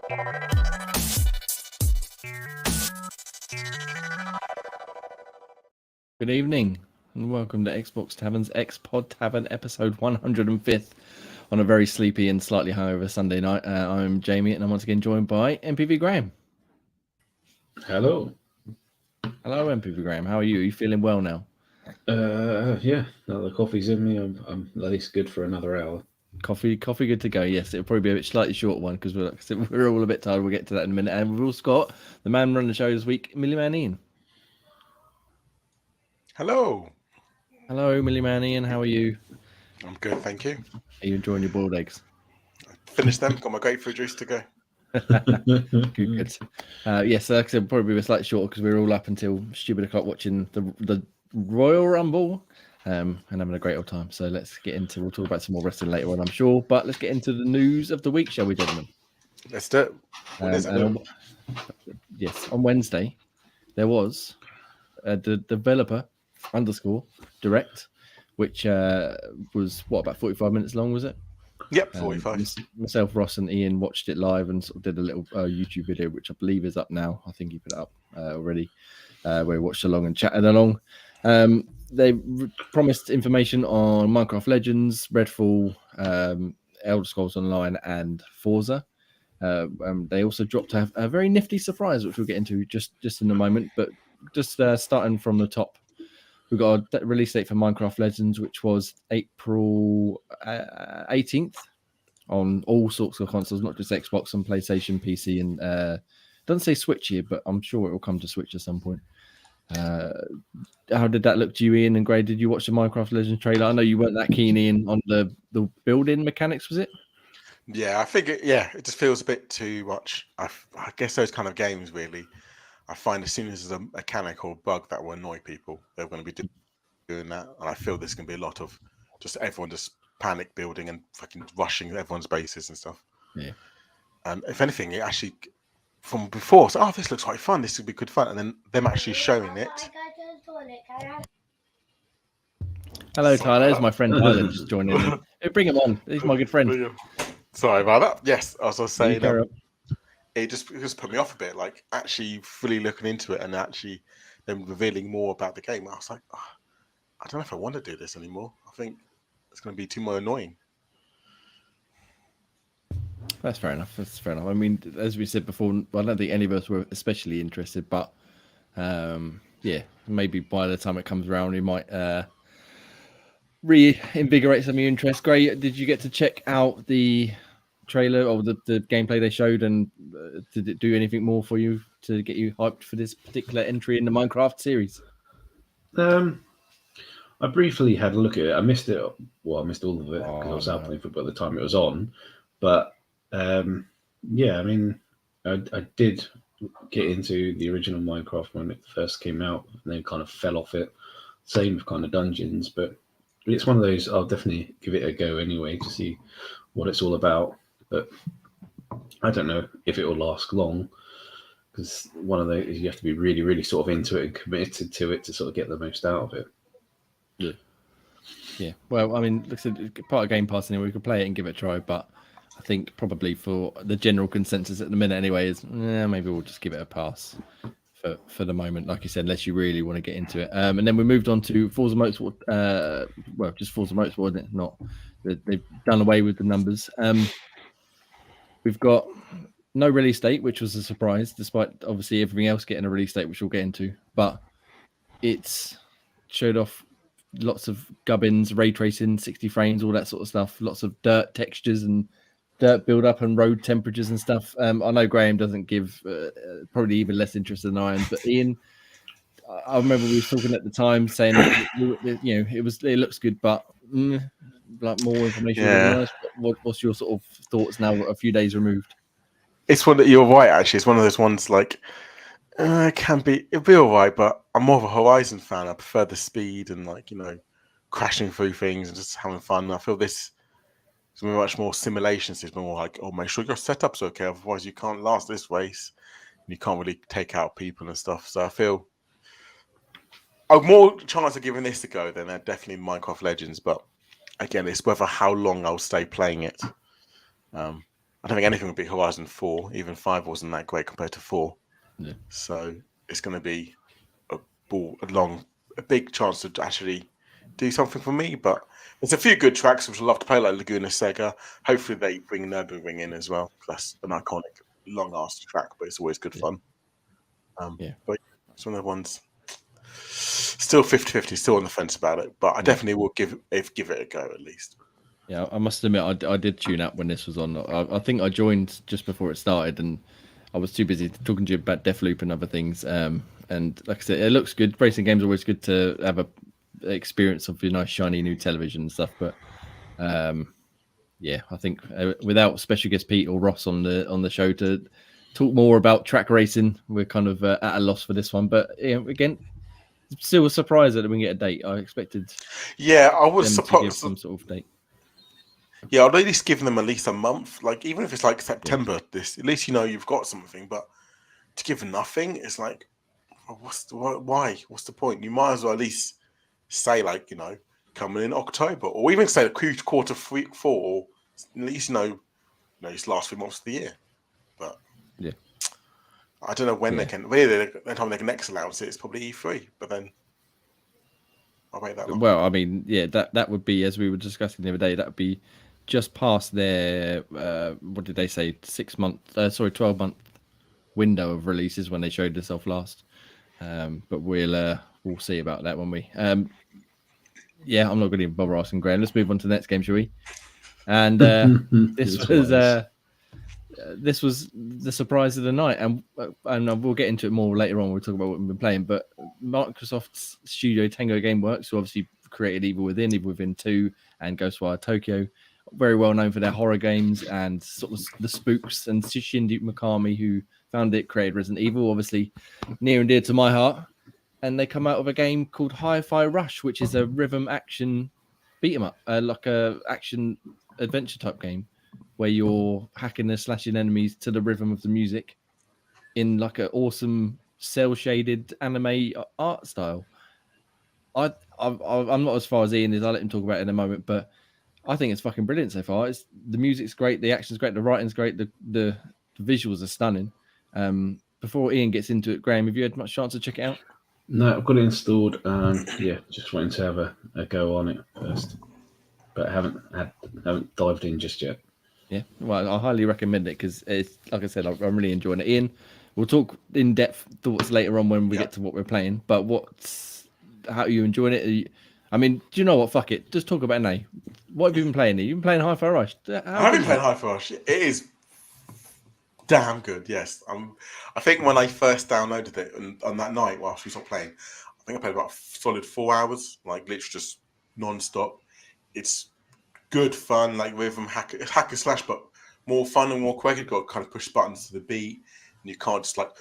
Good evening and welcome to Xbox Tavern's X-Pod Tavern episode 105th on a very sleepy and slightly hungover Sunday night. I'm Jamie and I'm once again joined by MPV Graham. Hello. Hello MPV Graham, how are you? Are you feeling well now? Yeah, now the coffee's in me, I'm at least good for another hour. Coffee good to go. Yes, it'll probably be a bit slightly short one because we're all a bit tired. We'll get to that in a minute. And we've also got the man running the show this week, Millie Man Ian. Hello. Hello Millie Man Ian, how are you? I'm good, thank you. Are you enjoying your boiled eggs? Finished them, got my grapefruit juice to go. Good. Yes, like I said, probably a slightly short because we were all up until stupid o'clock watching the Royal Rumble and having a great old time. So let's get into, we'll talk about some more wrestling later on, I'm sure, but let's get into the news of the week, shall we, gentlemen? Let's do it. What is it? Yes, on Wednesday there was the developer _direct, which was about 45 minutes long, was it? Yep, 45. Myself, Ross, and Ian watched it live and sort of did a little YouTube video, which I believe is up now. I think he put it up already, where we watched along and chatted along. They promised information on Minecraft Legends, Redfall, Elder Scrolls Online, and Forza. They also dropped a very nifty surprise, which we'll get into just in a moment. But just starting from the top, we got a release date for Minecraft Legends, which was April 18th on all sorts of consoles, not just Xbox and PlayStation, PC, and doesn't say Switch here, but I'm sure it will come to Switch at some point. How did that look to you, Ian and Gray? Did you watch the Minecraft Legends trailer? I know you weren't that keen, Ian, on the building mechanics, was it? Yeah, I think it just feels a bit too much. I guess those kind of games, really, I find as soon as there's a mechanic or bug that will annoy people, they're going to be doing that. And I feel there's going to be a lot of just everyone just panic building and fucking rushing everyone's bases and stuff. Yeah. If anything, it actually, from before, so, this looks quite fun. This would be good fun. And then them actually showing it. Hello, Tyler. There's my friend Tyler just joining in. Hey, bring him on. He's my good friend. Sorry about that. Yes, as I was saying, it just put me off a bit. Like actually fully looking into it and actually them revealing more about the game. I was like, I don't know if I want to do this anymore. I think it's going to be too more annoying. That's fair enough. I mean, as we said before, I don't think any of us were especially interested, but yeah, maybe by the time it comes around, we might reinvigorate some of your interest. Gray, did you get to check out the trailer or the gameplay they showed, and did it do anything more for you to get you hyped for this particular entry in the Minecraft series? I briefly had a look at it. I missed it. Well, I missed all of it because I was out playing football at the time it was on. But yeah, I mean, I did get into the original Minecraft when it first came out, and then kind of fell off it. Same with kind of Dungeons, but it's one of those. I'll definitely give it a go anyway to see what it's all about. But I don't know if it will last long, because one of those, you have to be really, really sort of into it and committed to it to sort of get the most out of it. Yeah. Well, I mean, like I said, part of Game Pass anyway, we could play it and give it a try, but I think probably for the general consensus at the minute anyway is maybe we'll just give it a pass for the moment, like you said, unless you really want to get into it. And then we moved on to Forza Motorsport. Well, just Forza Motorsport, wasn't it? Not they've done away with the numbers. We've got no release date, which was a surprise, despite obviously everything else getting a release date, which we'll get into. But it's showed off lots of gubbins, ray tracing, 60 frames, all that sort of stuff. Lots of dirt textures and dirt build up and road temperatures and stuff. I know Graham doesn't give probably even less interest than I am, but Ian, I remember we were talking at the time saying that, it looks good, but like more information. Yeah. What's your sort of thoughts now, a few days removed? It's one that you're right. Actually, it's one of those ones like it'll be all right, but I'm more of a Horizon fan. I prefer the speed and crashing through things and just having fun. I feel this is much more simulations. It's more like, make sure your setup's okay, otherwise you can't last this race. And you can't really take out people and stuff. So I feel I've more chance of giving this a go than definitely Minecraft Legends. But again, it's whether how long I'll stay playing it. I don't think anything would beat Horizon 4. Even 5 wasn't that great compared to 4. Yeah. So it's going to be a big chance to actually do something for me. But there's a few good tracks which I love to play, like Laguna Seca. Hopefully they bring Nürburgring in as well. That's an iconic, long-ass track, but it's always good fun. But it's one of the ones. Still 50-50, still on the fence about it, but I definitely will give it a go at least. Yeah, I must admit, I did tune out when this was on. I think I joined just before it started, and I was too busy talking to you about Deathloop and other things. And like I said, it looks good. Racing games are always good to have a experience of nice shiny new television and stuff. But yeah, I think without special guest Pete or Ross on the show to talk more about track racing, we're kind of at a loss for this one. But again, still a surprise that we can get a date. I expected. Yeah, I was them surprised. to give some sort of date. Yeah, I'd at least give them at least a month. Like even if it's like September, at least you've got something. But to give nothing, it's like, why? What's the point? You might as well at least say coming in October, or even say quarter 3, 4, or at least these last 3 months of the year. But yeah, I don't know when they can. Really, the time they can next announce it is probably E3. But then I'll wait that long. Well, I mean, yeah, that would be, as we were discussing the other day, that would be just past their what did they say? 12-month window of releases when they showed this off last. But we'll see about that when we. Yeah, I'm not going to bother asking Graham. Let's move on to the next game, shall we? And this was the surprise of the night, and we'll get into it more later on. We'll talk about what we've been playing. But Microsoft's studio Tango Gameworks, who obviously created Evil Within 2, and Ghostwire Tokyo, very well known for their horror games and sort of the spooks, and Shinji Mikami, who founded it, created Resident Evil, obviously near and dear to my heart. And they come out with a game called Hi-Fi Rush, which is a rhythm action beat 'em up, like a action adventure type game, where you're hacking and slashing enemies to the rhythm of the music in like an awesome cel-shaded anime art style. I'm not as far as Ian is. I'll let him talk about it in a moment, but I think it's fucking brilliant so far. The music's great, the action's great, the writing's great, the visuals are stunning. Before Ian gets into it, Graham, have you had much chance to check it out? No, I've got it installed. Yeah, just waiting to have a go on it first, but I haven't dived in just yet. Yeah, well, I highly recommend it because it's, like I said, I'm really enjoying it. Ian, we'll talk in depth thoughts later on when we get to what we're playing. But how are you enjoying it? I mean, do you know what? Fuck it. Just talk about it. What have you been playing? You've been playing Hi-Fi Rush. I've been playing Hi-Fi Rush. It is damn good. Yes, I think when I first downloaded it on that night whilst we stopped playing, I think I played about a solid 4 hours, like literally just non-stop. It's good fun, like rhythm hack and slash, but more fun and more quick. You've got to kind of push buttons to the beat, and you can't just like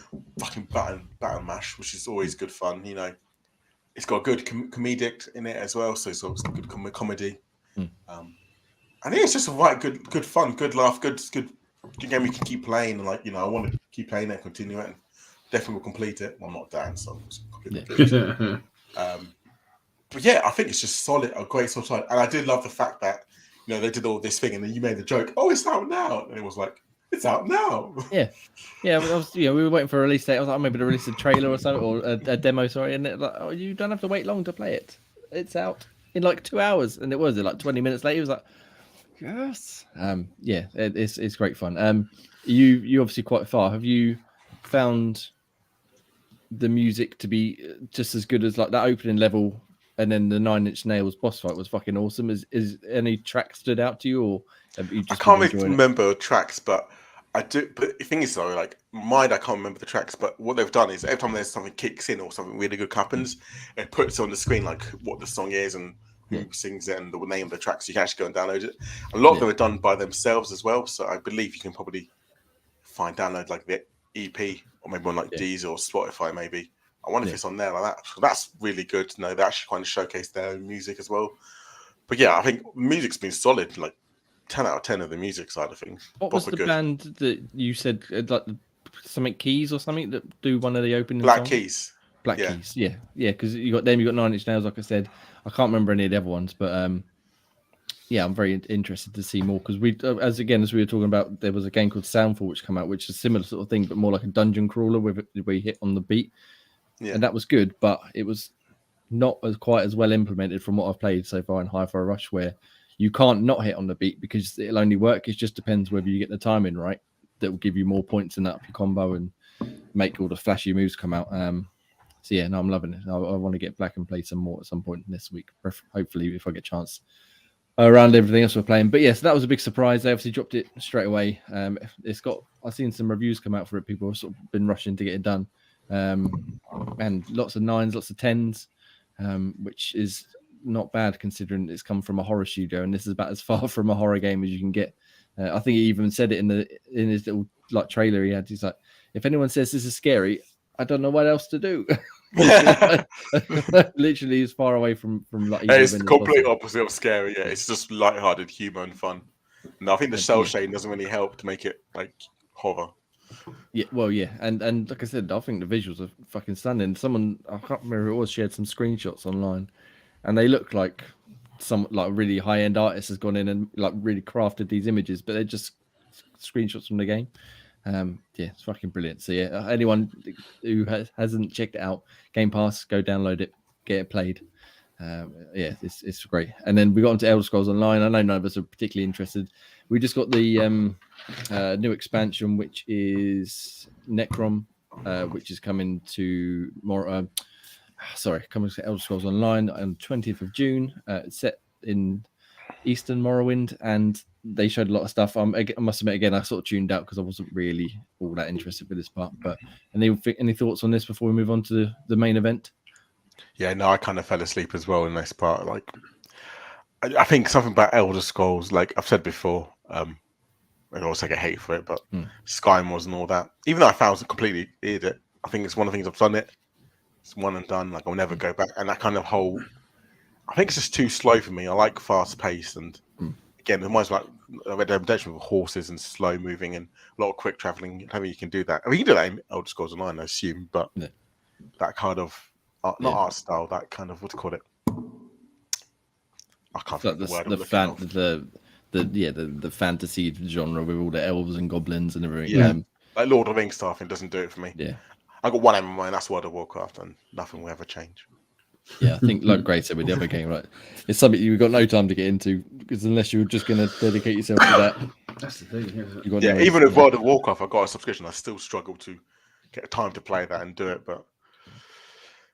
fucking button mash, which is always good fun. It's got a good comedic in it as well, so it's got good comedy. And it's just a right good fun, good laugh, good game you can keep playing. And I want to keep playing it, continue it, and definitely will complete it. Well, I'm not Dan, so but yeah, I think it's just solid, a great sort of. And I did love the fact that they did all this thing, and then you made the joke, "Oh, it's out now," and it was like, "It's out now." Yeah. We were waiting for a release date. I was like, maybe to release a trailer or something, or a demo. Sorry, and it, like, oh, you don't have to wait long to play it. It's out in like 2 hours, and it was like 20 minutes later. It was like, yes. Yeah, it's great fun. You obviously quite far. Have you found the music to be just as good as like that opening level? And then the 9 Inch Nails boss fight was fucking awesome. Is any track stood out to you, or have you just? I can't really remember tracks, but I do. But the thing is, though, like mine, I can't remember the tracks. But what they've done is every time there's something kicks in or something really good happens, it puts on the screen like what the song is and who sings it and the name of the track, so you can actually go and download it. A lot of them are done by themselves as well, so I believe you can probably download like the EP or maybe on like Deezer or Spotify maybe. I wonder if it's on there like that. So that's really good to know. They actually kind of showcase their own music as well. But yeah, I think music's been solid. Like 10 out of 10 of the music side of things. What was the band that you said, like something Keys or something, that do one of the opening Black songs? Keys. Black Keys, yeah, because you got them, you got 9 Inch Nails. Like I said, I can't remember any of the other ones, but yeah, I'm very interested to see more because as we were talking about, there was a game called Soundfall which came out, which is a similar sort of thing, but more like a dungeon crawler where you hit on the beat, and that was good, but it was not quite as well implemented from what I've played so far in Hi-Fi Rush, where you can't not hit on the beat because it'll only work. It just depends whether you get the timing right. That will give you more points in that up your combo and make all the flashy moves come out. So yeah, no, I'm loving it. I want to get back and play some more at some point this week. Hopefully, if I get a chance around everything else we're playing. But yes, that was a big surprise. They obviously dropped it straight away. I've seen some reviews come out for it. People have sort of been rushing to get it done. And lots of 9s, lots of 10s, which is not bad considering it's come from a horror studio, and this is about as far from a horror game as you can get. I think he even said it in his little like trailer he had. He's like, if anyone says this is scary, I don't know what else to do. Literally as far away from like it's the complete opposite of scary. Yeah, it's just light-hearted humor and fun. And I think the cell shading doesn't really help to make it like horror. Yeah, well, yeah, and like I said, I think the visuals are fucking stunning. Someone, I can't remember who it was, shared some screenshots online, and they look like some like really high-end artist has gone in and like really crafted these images, but they're just screenshots from the game. Yeah, it's fucking brilliant. So yeah, anyone who hasn't checked it out, Game Pass, go download it, get it played. Yeah, it's great. And then we got into Elder Scrolls Online. I know none of us are particularly interested. We just got the new expansion, which is Necrom, which is coming to more. Coming to Elder Scrolls Online on 20th of June. It's set in Eastern Morrowind, and they showed a lot of stuff. I must admit, again, I sort of tuned out because I wasn't really all that interested with this part. But any thoughts on this before we move on to the main event? Yeah, no, I kind of fell asleep as well in this part. Like, I think something about Elder Scrolls, like I've said before, I also get hate for it, but Skyrim wasn't all that. Even though I found it completely idiot, I think it's one of the things I've done it. It's one and done. Like, I'll never go back. And that kind of whole, I think it's just too slow for me. I like fast pace, and again, it reminds me like Red Dead Redemption with horses and slow moving and a lot of quick traveling. I mean, you can do that. I mean, you can do that in Elder Scrolls Online, I assume, but that kind of art style, that kind of, what to call it? I can't think of the word. The fantasy genre with all the elves and goblins and everything. Yeah, like Lord of the Rings stuff, it doesn't do it for me. Yeah, I got one aim in mind, that's World of Warcraft, and nothing will ever change. Yeah, I think like Gray said with the other game, right? It's something you've got no time to get into because unless you're just going to dedicate yourself to that. That's the thing. Yeah, even with World of Warcraft, I got a subscription. I still struggle to get time to play that and do it, but.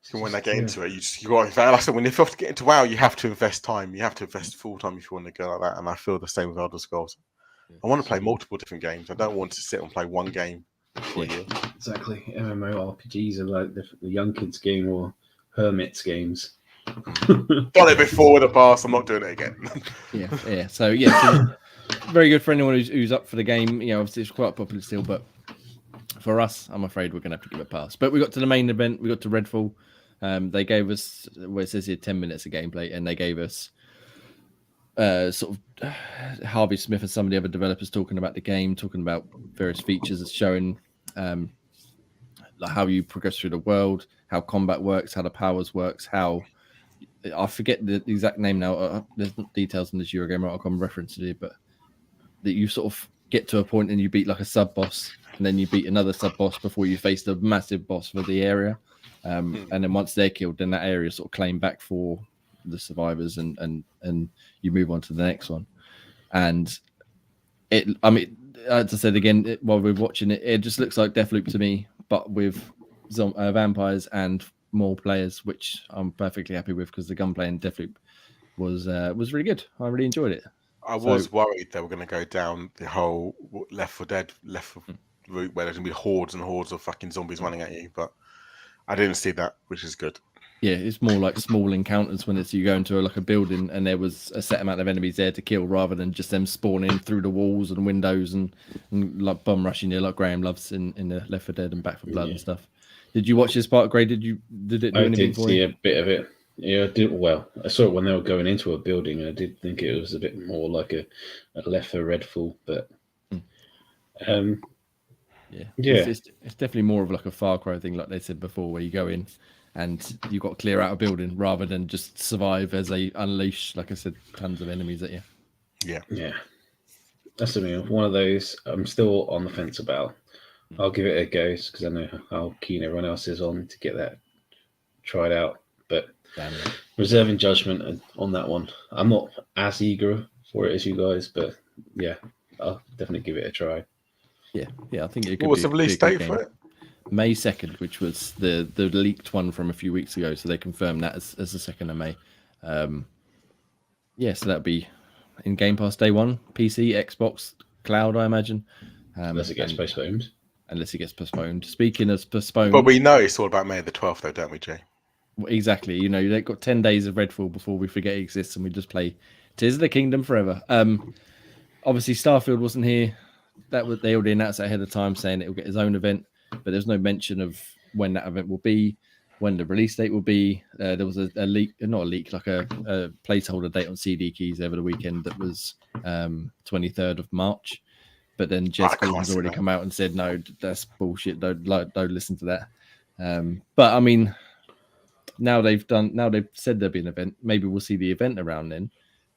So when I get into it, you got to. Like I said, when you have to get into WoW, you have to invest time. You have to invest full time if you want to go like that. And I feel the same with Elder Scrolls. I want to play multiple different games. I don't want to sit and play one game for a year. Exactly. MMORPGs are like the young kids' game or hermits games. Done it before in the past. I'm not doing it again. Yeah. So very good for anyone who's up for the game. You know, obviously it's quite popular still, but for us, I'm afraid we're going to have to give it a pass. But we got to the main event. We got to Redfall. They gave us, well, it says here 10 minutes of gameplay, and they gave us sort of Harvey Smith and some of the other developers talking about the game, talking about various features, showing like how you progress through the world, how combat works, how the powers works, how I forget the exact name now. There's details in this Eurogamer.com reference to it, but that you sort of get to a point and you beat like a sub boss, and then you beat another sub boss before you face the massive boss for the area. And then once they're killed, then that area sort of claimed back for the survivors, and you move on to the next one. And I mean, as I said again, while we're watching it, it just looks like Deathloop to me, but with vampires and more players, which I'm perfectly happy with because the gunplay in Deathloop was really good. I really enjoyed it. I was worried they were going to go down the whole Left 4 Dead route where there's going to be hordes and hordes of fucking zombies running at you, but I didn't see that, which is good. Yeah, it's more like small encounters when it's you go into a building and there was a set amount of enemies there to kill, rather than just them spawning through the walls and windows and like bum rushing you like Graham loves in the Left 4 Dead and Back 4 Blood and stuff. Did you watch this part, Gray? Did it do anything for you? I did see a bit of it. Yeah, I did. Well, I saw it when they were going into a building, and I did think it was a bit more like a Left 4 Redfall, but it's definitely more of like a Far Cry thing, like they said before, where you go in and you've got to clear out a building rather than just survive as they unleash, like I said, tons of enemies at you. Yeah. That's something. One of those I'm still on the fence about. I'll give it a go because I know how keen everyone else is on to get that tried out. But reserving judgment on that one. I'm not as eager for it as you guys, but yeah, I'll definitely give it a try. Yeah, I think it could What was be, the release be a good date for game. it? May 2nd, which was the leaked one from a few weeks ago. So they confirmed that as the 2nd of May. So that'd be in Game Pass day one, PC, Xbox, cloud, I imagine. Unless it gets postponed. Unless it gets postponed. Speaking of postponed, But we know it's all about May the 12th, though, don't we, Jay? Exactly. You know, they've got 10 days of Redfall before we forget it exists and we just play Tears of the Kingdom forever. Obviously, Starfield wasn't here. They already announced that ahead of time, saying it will get its own event, but there's no mention of when that event will be, when the release date will be. There was a leak, not a leak, like a placeholder date on CD Keys over the weekend that was 23rd of March. But then Jez Golden's already come out and said, no, that's bullshit. Don't listen to that. But I mean, now they've said there'll be an event. Maybe we'll see the event around then,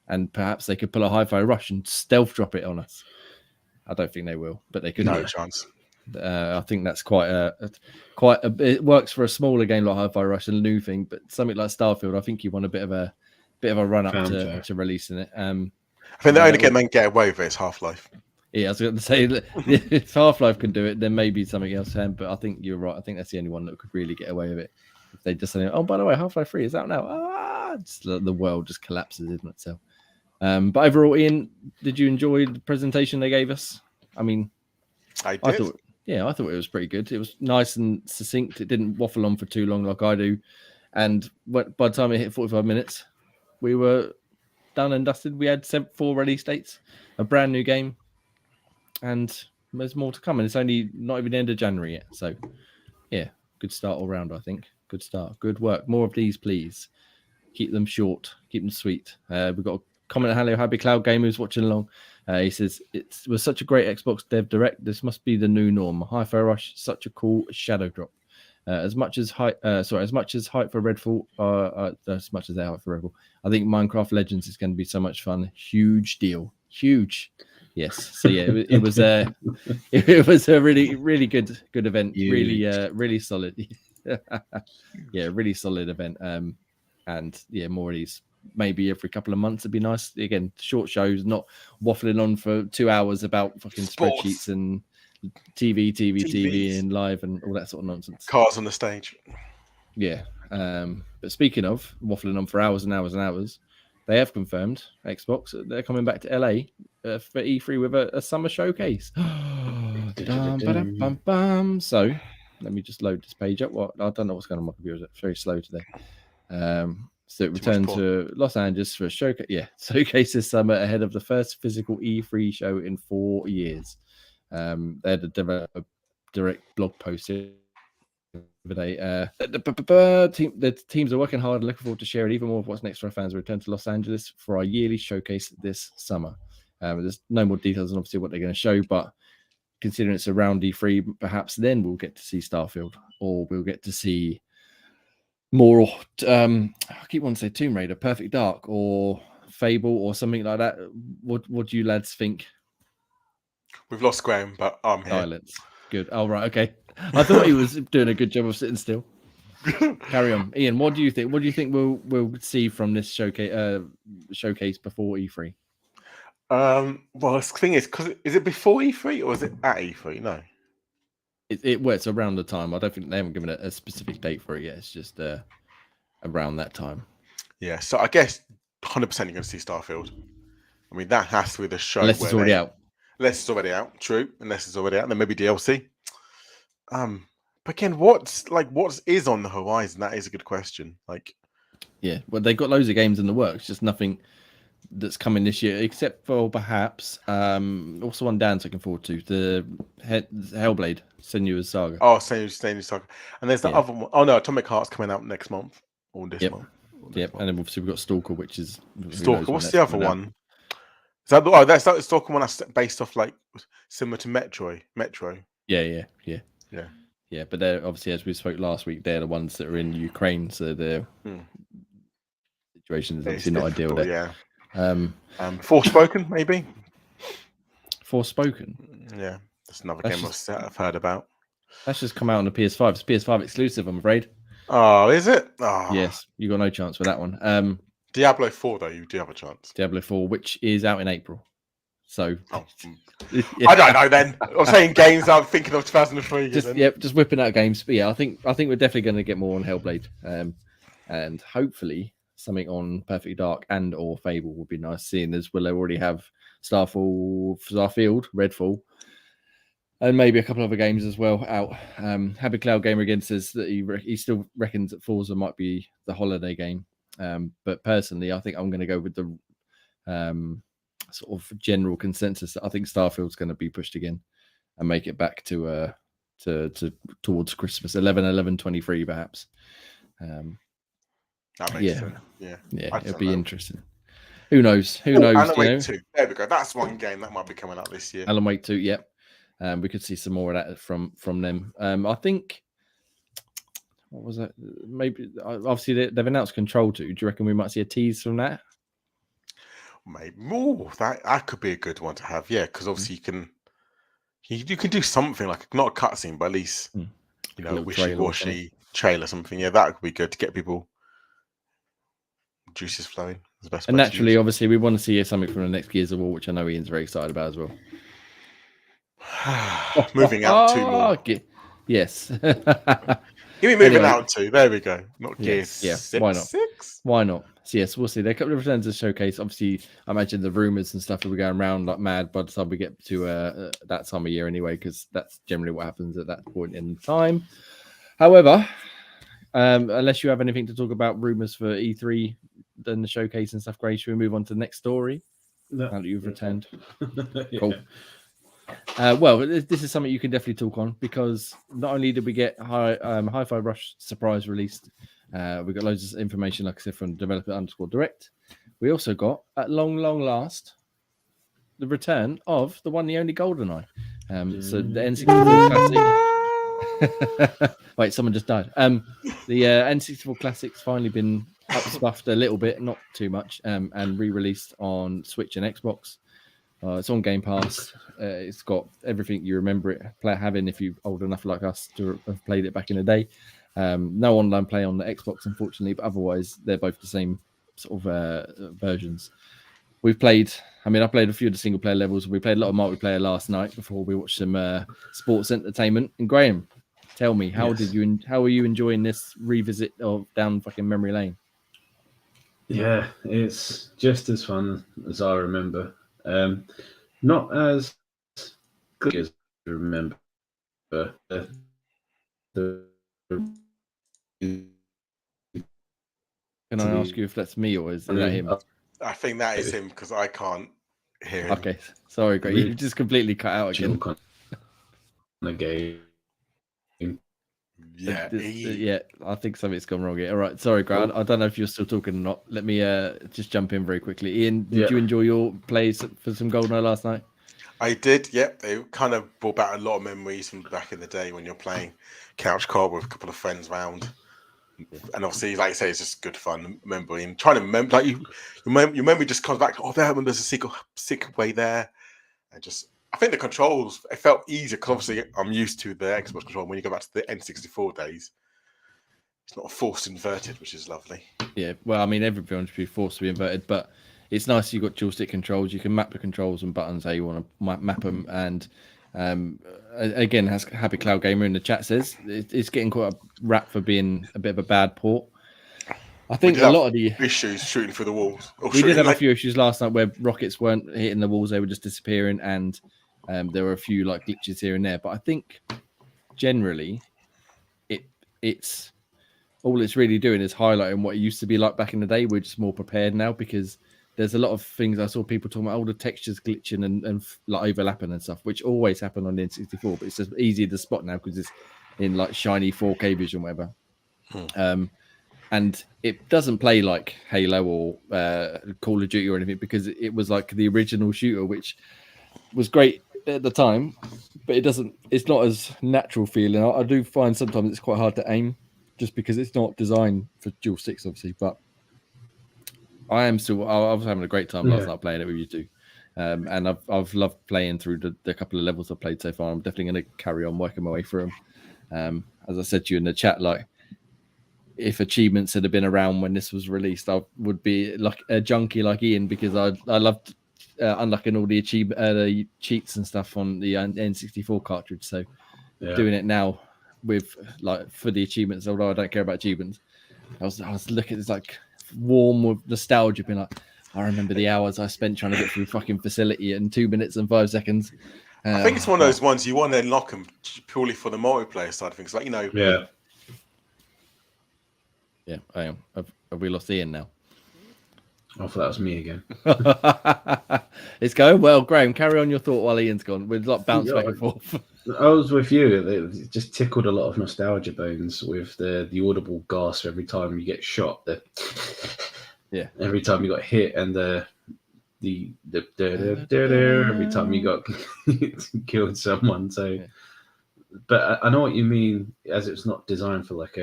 and perhaps they could pull a Hi-Fi Rush and stealth drop it on us. I don't think they will, but they could. No chance. I think that's quite a. It works for a smaller game like Hi-Fi Rush and a new thing, but something like Starfield, I think you want a bit of a run up to releasing it. I think the only game they can get away with it is Half-Life. Yeah, I was going to say that if Half-Life can do it, then maybe something else can. But I think you're right. I think that's the only one that could really get away with it. If they just say, "Oh, by the way, Half-Life 3 is out now," the world just collapses, isn't it? So, but overall, Ian, did you enjoy the presentation they gave us? I mean, I did. I thought it was pretty good. It was nice and succinct. It didn't waffle on for too long like I do. And by the time it hit 45 minutes, we were done and dusted. We had 4 release dates, a brand new game, and there's more to come. And it's only not even the end of January yet. So, yeah, good start all round, I think. Good start. Good work. More of these, please. Keep them short. Keep them sweet. We've got a comment. Hello, Happy Cloud Gamer who's watching along. He says, it was such a great Xbox Dev Direct. This must be the new norm. Hi-Fi Rush, such a cool shadow drop. As much as hype for Redfall, as much as they hype for Redfall, I think Minecraft Legends is going to be so much fun. Huge deal. Huge. Yes. So yeah, it was a really, really good event. Huge. Really solid. Yeah, really solid event. And yeah, more of these. Maybe every couple of months would be nice. Again, short shows, not waffling on for 2 hours about fucking Sports. Spreadsheets and TV and live and all that sort of nonsense. Cars on the stage. Yeah. But speaking of waffling on for hours and hours and hours, they have confirmed Xbox they're coming back to LA for E3 with a summer showcase. So let me just load this page up. I don't know what's going on with my computer. It's very slow today. So it returned to Los Angeles for a showcase. Yeah, showcase this summer ahead of the first physical E3 show in 4 years. They had a direct blog post here today. The teams are working hard and looking forward to sharing even more of what's next for our fans. We return to Los Angeles for our yearly showcase this summer. There's no more details on obviously what they're going to show, but considering it's around E3, perhaps then we'll get to see Starfield, or we'll get to see more. I keep wanting to say Tomb Raider, Perfect Dark, or Fable, or something like that. What do you lads think? We've lost Graham, but I'm here. Silence. Good. Oh, right. Okay. I thought he was doing a good job of sitting still. Carry on, Ian. What do you think? What do you think we'll see from this showcase before E3? Well, the thing is it before E3 or is it at E3? No. It's around the time. I don't think they haven't given a specific date for it yet. It's just around that time. Yeah. So I guess 100% you're going to see Starfield. I mean, that has to be the show. Unless it's already out. Unless it's already out. True. Unless it's already out, then maybe DLC. But again, what is on the horizon? That is a good question. Yeah, well, they've got loads of games in the works, just nothing that's coming this year, except for perhaps also one Dan's looking forward to, the Hellblade Senua's Saga. Oh, Senua's Saga, and there's the other one. Oh no, Atomic Heart's coming out next month or this month. Yep, and then obviously we've got Stalker, which is Stalker. What's the other one? Is that that's the Stalker one that's based off similar to Metro? Yeah, but they're obviously, as we spoke last week, they're the ones that are in Ukraine, so their situation is obviously not ideal there. Yeah. Forspoken, maybe. Forspoken. Yeah, that's another game I've heard about. That's just come out on the PS5. It's PS5 exclusive, I'm afraid. Oh, is it? Oh. Yes, you got no chance with that one. Diablo 4, though, you do have a chance. Diablo 4, which is out in April. So I don't know. Then I'm saying games. I'm thinking of 2003. Just whipping out games. But yeah, I think we're definitely going to get more on Hellblade, and hopefully something on Perfectly Dark and or Fable would be nice. Seeing as we'll already have Starfield, Redfall, and maybe a couple other games as well out. Happy Cloud Gamer again says that he still reckons that Forza might be the holiday game. But personally, I think I'm going to go with the sort of general consensus that I think Starfield's going to be pushed again and make it back to towards Christmas 11/11/23 perhaps. That makes sense. Yeah, it'll be interesting. Who knows? Alan Wake 2. There we go. That's one game that might be coming out this year. Alan Wake 2. Yep. We could see some more of that from them. I think. What was that? Maybe obviously they've announced Control 2. Do you reckon we might see a tease from that? Maybe more. That could be a good one to have. Yeah, because obviously you can do something like not a cutscene, but at least wishy-washy trailer something. Yeah, that could be good to get people juices flowing. The best. And naturally, obviously, we want to see something from the next Gears of War, which I know Ian's very excited about as well. Moving out 2 more. Yes. Give me moving out 2. There we go. Not Gears. Yeah. 6. Why not? 6? Why not? So yes, we'll see. There are a couple of returns to the showcase. Obviously, I imagine the rumors and stuff will be going around like mad by the time we get to that time of year anyway, because that's generally what happens at that point in time. However, unless you have anything to talk about rumors for E3, then the showcase and stuff, Gray, should we move on to the next story? No. Now that you've returned. Yeah. Cool. Well, this is something you can definitely talk on because not only did we get Hi-Fi Rush surprise released, we got loads of information, like I said, from developer_direct. We also got, at long last, the return of the one, the only GoldenEye. So the N64 Classic. Wait, someone just died. The N64 Classic's finally been up-spuffed a little bit, not too much, and re-released on Switch and Xbox. It's on Game Pass. It's got everything you remember it having if you're old enough like us to have played it back in the day. No online play on the Xbox, unfortunately, but otherwise they're both the same sort of versions. I played a few of the single player levels. We played a lot of multiplayer last night before we watched some sports entertainment. And Graham, tell me, how are you enjoying this revisit of down fucking memory lane? Yeah, it's just as fun as I remember. Not as good as I remember. Can I ask you if that's me or is that him? I think that is him because I can't hear him. Okay, sorry, Greg. You just completely cut out again. The game. Yeah, I think something's gone wrong here. All right, sorry, Grant. I don't know if you're still talking or not. Let me just jump in very quickly. Ian, did you enjoy your plays for some GoldenEye last night? I did. Yep, they kind of brought back a lot of memories from back in the day when you're playing couch co-op with a couple of friends around. And obviously, like I say, it's just good fun remembering, trying to remember. Like your memory just comes back. Oh, there's a sick way there, and just. I think the controls, it felt easier because obviously I'm used to the Xbox control. When you go back to the N64 days, it's not forced inverted, which is lovely. Yeah, well, I mean, everyone should be forced to be inverted, but it's nice you've got dual stick controls. You can map the controls and buttons how you want to map them. And again, as Happy Cloud Gamer in the chat says, it's getting quite a rap for being a bit of a bad port. I think a lot of the issues shooting through the walls. We did have a few issues last night where rockets weren't hitting the walls; they were just disappearing, and there were a few like glitches here and there. But I think generally, it's all it's really doing is highlighting what it used to be like back in the day. We're just more prepared now because there's a lot of things I saw people talking about, all the textures glitching and like overlapping and stuff, which always happened on the N64. But it's just easier to spot now because it's in like shiny 4K vision, whatever. And it doesn't play like Halo or Call of Duty or anything because it was like the original shooter, which was great at the time, but it's not as natural feeling. I do find sometimes it's quite hard to aim just because it's not designed for dual sticks, obviously. But I am still. I was having a great time last Yeah. night playing it with you two, and I've loved playing through the couple of levels I've played so far. I'm definitely going to carry on working my way through them. As I said to you in the chat, like if achievements had been around when this was released, I would be like a junkie like Ian because I loved unlocking all the the cheats and stuff on the N64 cartridge. So doing it now with like for the achievements, although I don't care about achievements, I was looking, it's like warm with nostalgia, being like, I remember the hours I spent trying to get through fucking Facility in 2 minutes and 5 seconds. I think it's one of those ones you want to unlock them purely for the multiplayer side of things, like Yeah, I am. Have we lost Ian now? I thought that was me again. It's going well, Graham. Carry on your thought while Ian's gone. We're like bounce back and forth. I was with you. It just tickled a lot of nostalgia bones with the audible gasp every time you get shot. Every time you got hit, and the every time you got killed someone. So, but I know what you mean. As it's not designed for like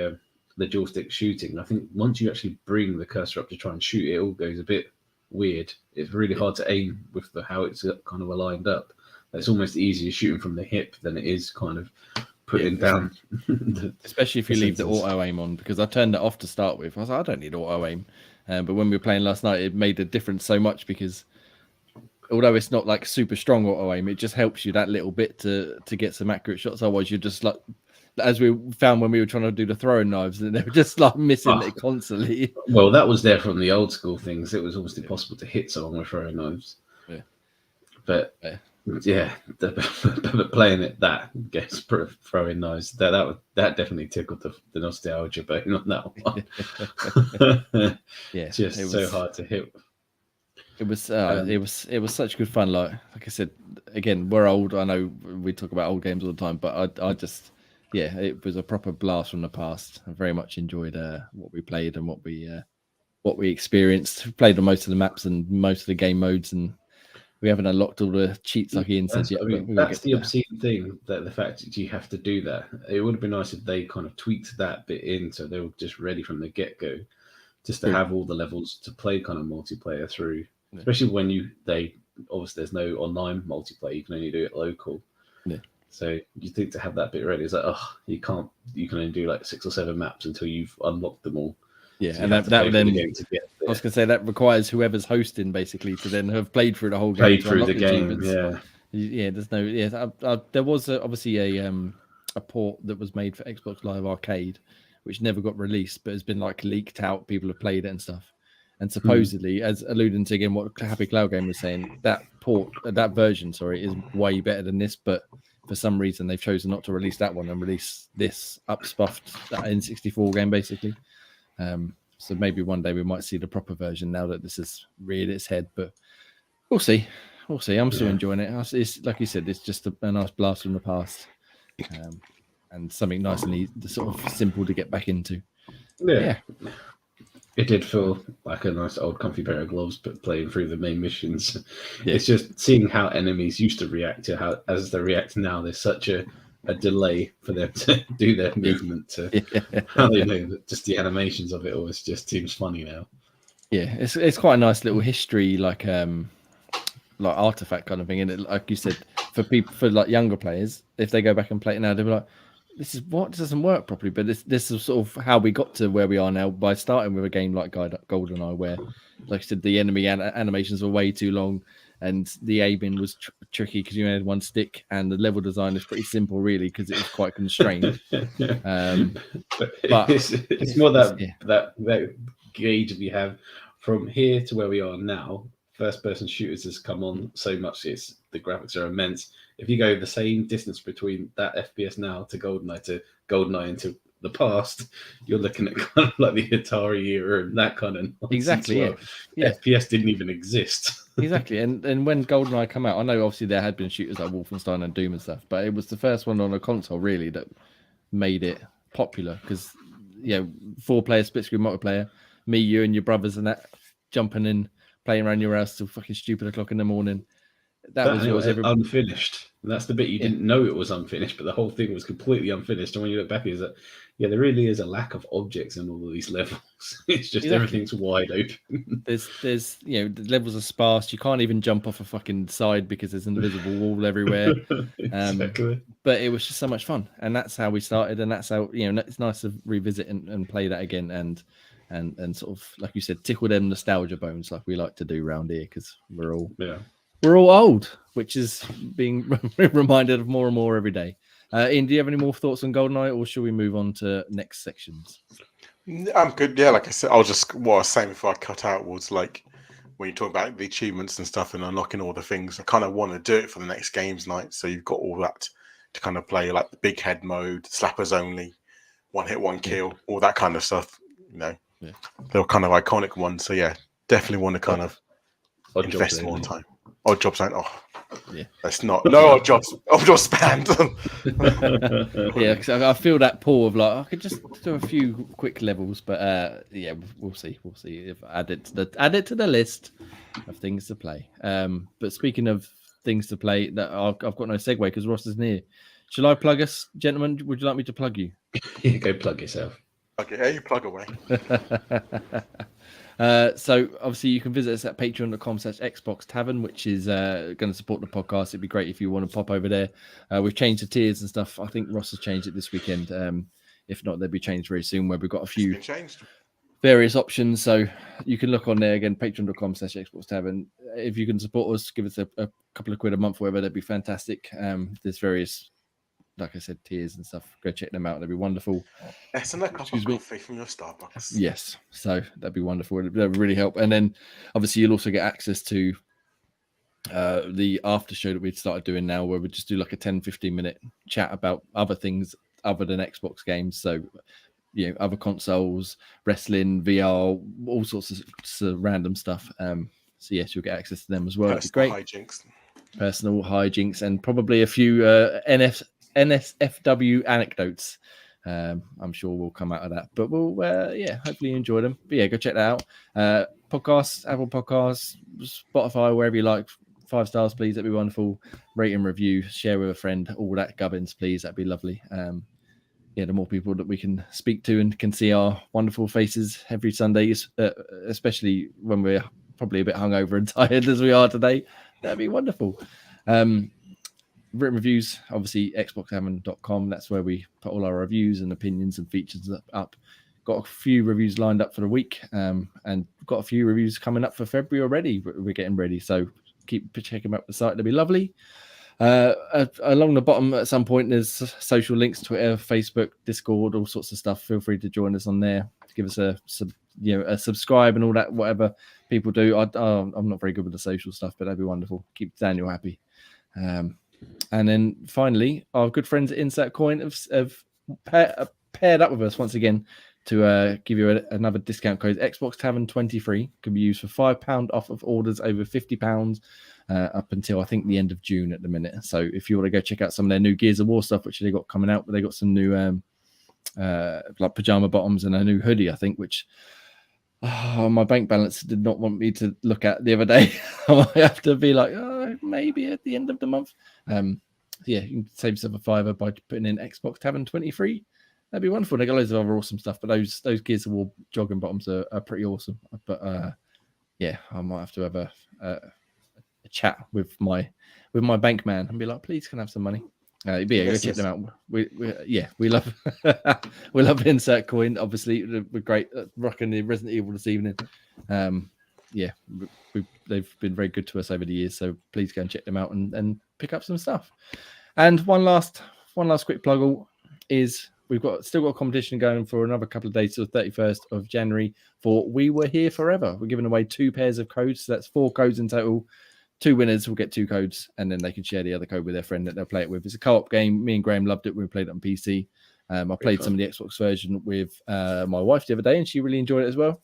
the joystick shooting. I think once you actually bring the cursor up to try and shoot, it all goes a bit weird. It's really hard to aim with how it's kind of aligned up. It's almost easier shooting from the hip than it is kind of putting down. Especially if you leave the auto aim on, because I turned it off to start with. I was like, I don't need auto aim. But when we were playing last night, it made a difference so much because although it's not like super strong auto aim, it just helps you that little bit to get some accurate shots. Otherwise, you're just like, as we found when we were trying to do the throwing knives, and they were just like missing it constantly. Well, that was there from the old school things. It was almost impossible to hit someone with throwing knives. Yeah. But but playing it that against throwing knives, that definitely tickled the nostalgia bone on that one. Just so hard to hit. It was such good fun. Like I said, again, we're old. I know we talk about old games all the time, but I just it was a proper blast from the past. I very much enjoyed what we played and what we experienced. We played on most of the maps and most of the game modes, and we haven't unlocked all the cheats like Ian said yet. I mean, that's the obscene thing, that the fact that you have to do that. It would have been nice if they kind of tweaked that bit in so they were just ready from the get-go, just to have all the levels to play kind of multiplayer through. Yeah. Especially when obviously there's no online multiplayer, you can only do it local. Yeah. So you think to have that bit ready, it's like, you can only do like 6 or 7 maps until you've unlocked them all. Yeah, so and that then I was going to say that requires whoever's hosting basically to then have played through the whole game. Played through the game, There's no there was obviously a port that was made for Xbox Live Arcade, which never got released, but has been like leaked out. People have played it and stuff. And supposedly, as alluding to again what Happy Cloud Game was saying, that version, is way better than this, but for some reason they've chosen not to release that one and release this upspuffed N64 game basically. So maybe one day we might see the proper version now that this has reared its head, but we'll see. I'm still enjoying it. It's like you said, it's just a nice blast from the past, and something nice and sort of simple to get back into. Yeah. It did feel like a nice old comfy pair of gloves, but playing through the main missions. Yeah. It's just seeing how enemies used to react to how as they react now. There's such a delay for them to do their movement to how they know that just the animations of it always just seems funny now. Yeah, it's quite a nice little history like artifact kind of thing. And like you said, for like younger players, if they go back and play it now, they'll be like, this doesn't work properly. But this is sort of how we got to where we are now by starting with a game like Goldeneye, where, like I said, the enemy animations were way too long. And the aiming was tricky because you had one stick, and the level design is pretty simple, really, because it was quite constrained. But it's more that gauge that we have from here to where we are now. First-person shooters has come on so much; the graphics are immense. If you go the same distance between that FPS now to Goldeneye into the past, you're looking at kind of like the Atari era and that kind of nonsense. Exactly. Yeah. FPS didn't even exist. Exactly. And when Goldeneye came out, I know obviously there had been shooters like Wolfenstein and Doom and stuff, but it was the first one on a console really that made it popular because 4-player split screen multiplayer, me, you, and your brothers and that jumping in, playing around your house till fucking stupid o'clock in the morning. that was yours. Unfinished. And that's the bit you didn't know it was unfinished, but the whole thing was completely unfinished. And when you look back, is that there really is a lack of objects in all of these levels. It's just everything's wide open. There's the levels are sparse. You can't even jump off a fucking side because there's an invisible wall everywhere. Exactly. But it was just so much fun, and that's how we started, and that's how it's nice to revisit and play that again, and sort of, like you said, tickle them nostalgia bones like we like to do around here, because we're all old, which is being reminded of more and more every day. Ian, do you have any more thoughts on GoldenEye, or shall we move on to next sections? I'm good. Yeah, like I said, what I was saying before I cut out was, like, when you talk about the achievements and stuff and unlocking all the things, I kind of want to do it for the next games night. So you've got all that to kind of play, like the big head mode, slappers only, one hit, one kill, all that kind of stuff. They're kind of iconic ones. So yeah, definitely want to kind of invest more time. Odd jobs ain't. That's not. No odd jobs. Odd jobs banned. Yeah, because I feel that pull of, like, I could just do a few quick levels, but we'll see. We'll see if I add it to the list of things to play. But speaking of things to play, that I've got no segue because Ross isn't here. Shall I plug us, gentlemen? Would you like me to plug you? Yeah, go plug yourself. Okay, yeah, you plug away. So obviously you can visit us at patreon.com/Xbox Tavern, which is going to support the podcast. It'd be great if you want to pop over there. We've changed the tiers and stuff. I think Ross has changed it this weekend. If not, they'll be changed very soon, where we've got a few various options. So you can look on there again, patreon.com/Xbox Tavern. If you can support us, give us a couple of quid a month, whatever, that'd be fantastic. There's various, like I said, tiers and stuff. Go check them out. That'd be wonderful. Yes, and a cup of coffee from your Starbucks. Yes, so that'd be wonderful. That would really help. And then obviously you'll also get access to the after show that we've started doing now, where we just do like a 10-15 minute chat about other things other than Xbox games. So other consoles, wrestling, VR, all sorts of random stuff. So yes, you'll get access to them as well. It'd be great. Personal hijinks, and probably a few NSFW anecdotes. I'm sure we'll come out of that, but we'll hopefully you enjoy them. But yeah, go check that out. Podcasts, Apple Podcasts, Spotify, wherever you like. 5 stars, please. That'd be wonderful. Rate and review, share with a friend, all that gubbins, please. That'd be lovely. The more people that we can speak to and can see our wonderful faces every Sunday, especially when we're probably a bit hungover and tired as we are today, that'd be wonderful. Written reviews, obviously xboxtavern.com. That's where we put all our reviews and opinions and features up. Got a few reviews lined up for the week, and got a few reviews coming up for February already. We're getting ready, so keep checking out the site. That'd be lovely. Along the bottom at some point there's social links: Twitter, Facebook, Discord, all sorts of stuff. Feel free to join us on there. Give us a subscribe and all that, whatever people do. I'm not very good with the social stuff, but that'd be wonderful. Keep Daniel happy. And then finally, our good friends at Insert Coin have paired up with us once again to give you another discount code. Xbox Tavern 23 can be used for £5 off of orders over £50 up until I think the end of June at the minute. So if you want to go check out some of their new Gears of War stuff, which they got coming out, but they got some new like pajama bottoms and a new hoodie, I think, which my bank balance did not want me to look at the other day. I might have to be like, maybe at the end of the month. You can save yourself a £5 by putting in Xbox Tavern 23. That'd be wonderful. They got loads of other awesome stuff, but those Gears of War jogging bottoms are pretty awesome. But I might have to have a chat with my bank man and be like, please, can I have some money? Go check them out. We love we love Insert Coin. Obviously, we're great at rocking the Resident Evil this evening. They've been very good to us over the years. So please go and check them out and pick up some stuff. And one last quick plug is we've still got a competition going for another couple of days till the 31st of January for We Were Here Forever. We're giving away 2 pairs of codes. So that's 4 codes in total. 2 winners will get 2 codes, and then they can share the other code with their friend that they'll play it with. It's a co-op game. Me and Graham loved it when we played it on PC. I played some of the Xbox version with my wife the other day, and she really enjoyed it as well.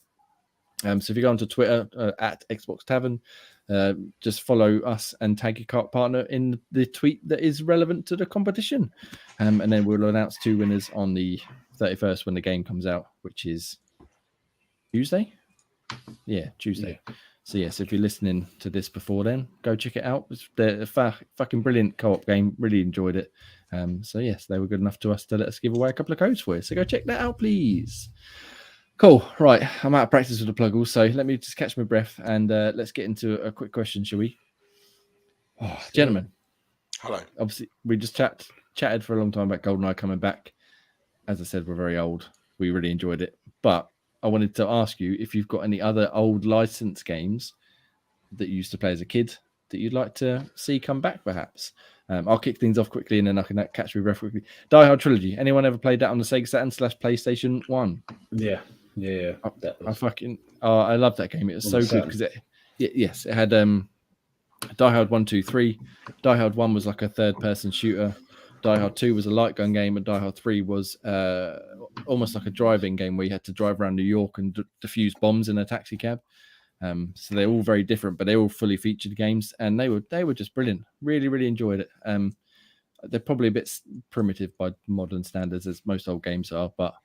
So if you go onto Twitter at Xbox Tavern, just follow us and tag your partner in the tweet that is relevant to the competition. And then we'll announce 2 winners on the 31st when the game comes out, which is Tuesday. Yeah, Tuesday. So yes, if you're listening to this before then, go check it out. It's a fucking brilliant co-op game. Really enjoyed it. So yes, they were good enough to us to let us give away a couple of codes for you. So go check that out, please. Cool. Right, I'm out of practice with the plug, so let me just catch my breath and let's get into a quick question, shall we? Oh, gentlemen. Hello. Obviously, we just chatted for a long time about GoldenEye coming back. As I said, we're very old. We really enjoyed it, but I wanted to ask you if you've got any other old license games that you used to play as a kid that you'd like to see come back, perhaps. I'll kick things off quickly and then I can catch my breath quickly. Die Hard Trilogy. Anyone ever played that on the Sega Saturn / PlayStation 1? Yeah. I love that game. It was so good because it had Die Hard 1, 2, 3. Die Hard 1 was like a third-person shooter. Die Hard 2 was a light gun game, and Die Hard 3 was almost like a driving game where you had to drive around New York and defuse bombs in a taxi cab. So they're all very different, but they're all fully featured games, and they were just brilliant. Really, really enjoyed it. They're probably a bit primitive by modern standards, as most old games are, but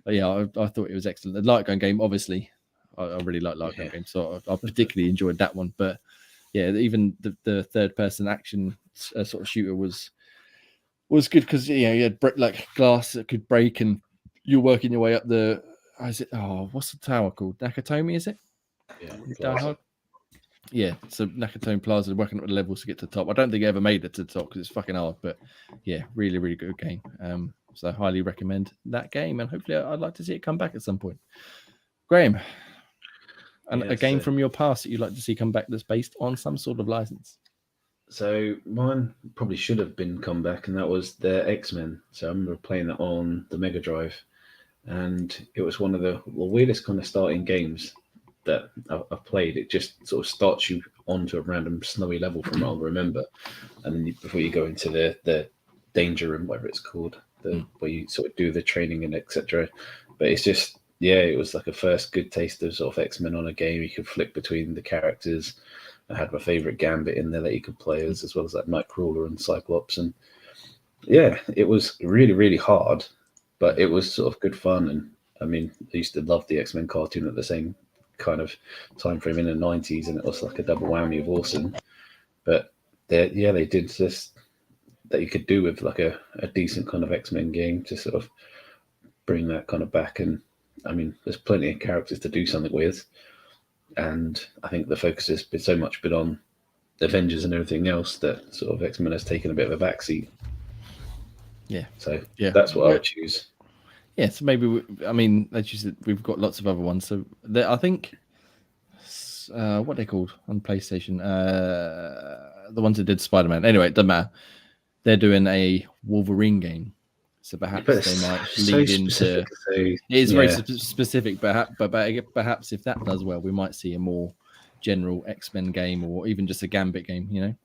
yeah, I thought it was excellent. The light gun game, obviously, I really like light gun games, so I particularly enjoyed that one. But yeah, even the third-person action sort of shooter was good because you had like glass that could break, and you're working your way up the. What's the tower called? Nakatomi, is it? Yeah. Die Hard. Yeah, so Nakatomi Plaza, working up the levels to get to the top. I don't think I ever made it to the top because it's fucking hard, but yeah, really, really good game. So I highly recommend that game, and hopefully I'd like to see it come back at some point. Graham, a game from your past that you'd like to see come back that's based on some sort of license. So mine probably should have been come back, and that was the X-Men. So I remember playing that on the Mega Drive, and it was one of the weirdest kind of starting games that I've played. It just sort of starts you onto a random snowy level from what I remember, and then before you go into the danger room, whatever it's called, where you sort of do the training and etc. But it's just it was like a first good taste of sort of X-Men on a game. You could flick between the characters. I had my favorite Gambit in there that you could play as well as like Nightcrawler and Cyclops, and it was really, really hard, but it was sort of good fun. And I mean, I used to love the X-Men cartoon at the same kind of time frame in the 90s, and it was like a double whammy of awesome. But they did this that you could do with like a decent kind of X-Men game to sort of bring that kind of back. And I mean, there's plenty of characters to do something with, and I think the focus has been so much on the Avengers and everything else that sort of X-Men has taken a bit of a backseat. Yeah. So that's what I would choose. Yeah, so maybe, as you said, we've got lots of other ones. So I think, what they're called on PlayStation, the ones that did Spider-Man. Anyway, it doesn't matter. They're doing a Wolverine game. So perhaps they might lead into. It is very specific, but perhaps if that does well, we might see a more general X-Men game or even just a Gambit game. I'm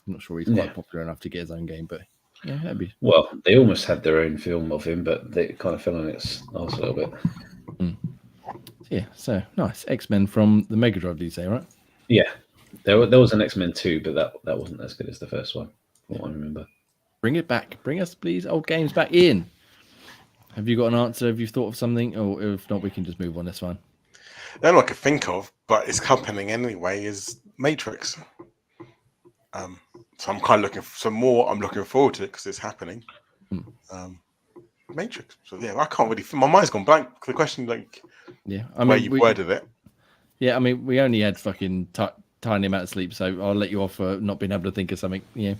not sure he's quite popular enough to get his own game, but yeah, that'd be. Well, they almost had their own film of him, but they kind of fell on its arse a little bit. Yeah, so nice. X-Men from the Mega Drive, do you say, right? Yeah, there was an X-Men 2, but that wasn't as good as the first one. What I remember. Bring it back. Bring us, please, old games back in. Have you got an answer? Have you thought of something? Or if not, we can just move on. That's fine. The only one I can think of, but it's happening anyway, is Matrix. So I'm kind of I'm looking forward to it because it's happening. Matrix. So yeah, I can't really. My mind's gone blank. The question, where you worded it. Yeah, I mean, we only had fucking tiny amount of sleep, so I'll let you off for not being able to think of something. Yeah,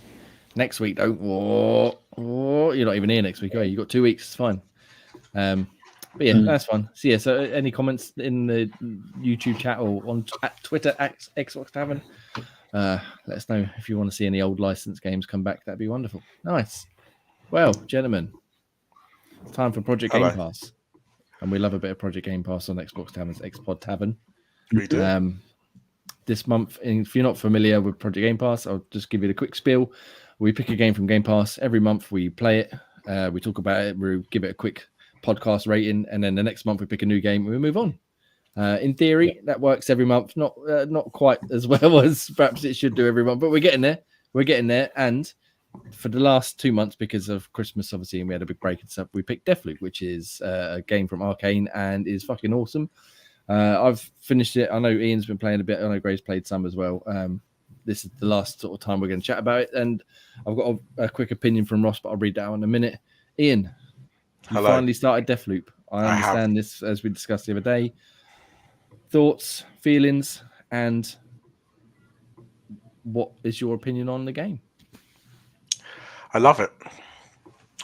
next week, don't. You're not even here next week, are you? You got 2 weeks. It's fine. But yeah, that's fun. So yeah, so any comments in the YouTube chat or on at Twitter at Xbox Tavern? Let us know if you want to see any old licensed games come back. That'd be wonderful. Nice. Well, gentlemen, it's time for Project Game Pass, and we love a bit of Project Game Pass on Xbox Tavern's Xpod Tavern. We do. This month, if you're not familiar with Project Game Pass, I'll just give you the quick spiel. We pick a game from Game Pass every month. We play it. We talk about it. We give it a quick podcast rating, and then the next month we pick a new game and we move on. In theory, that works every month. Not quite as well as perhaps it should do every month, but we're getting there. And for the last 2 months, because of Christmas, obviously, and we had a big break and stuff, we picked Deathloop, which is a game from Arcane and is fucking awesome. I've finished it. I know Ian's been playing a bit. I know Gray's played some as well. This is the last sort of time we're going to chat about it, and I've got a quick opinion from Ross, but I'll read that out in a minute. Ian, you Hello. finally started Deathloop. I understand this, as we discussed the other day. Thoughts, feelings, and what is your opinion on the game? I love it.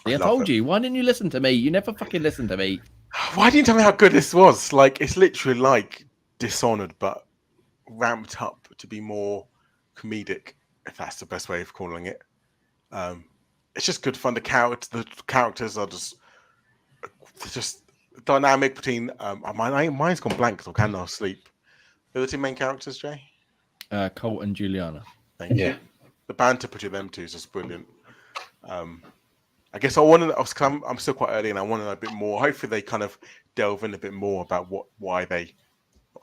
I told you. Why didn't you listen to me? You never fucking listen to me. Why didn't you tell me how good this was? Like, it's literally like Dishonored, but ramped up to be more comedic, if that's the best way of calling it. It's just good fun. The characters are just dynamic between. Mine's gone blank because I cannot sleep. Who are the two main characters, Jay? Colt and Juliana. Thank you. The banter between them two is just brilliant. I guess I'm still quite early, and I want to know a bit more. Hopefully, they kind of delve in a bit more about why they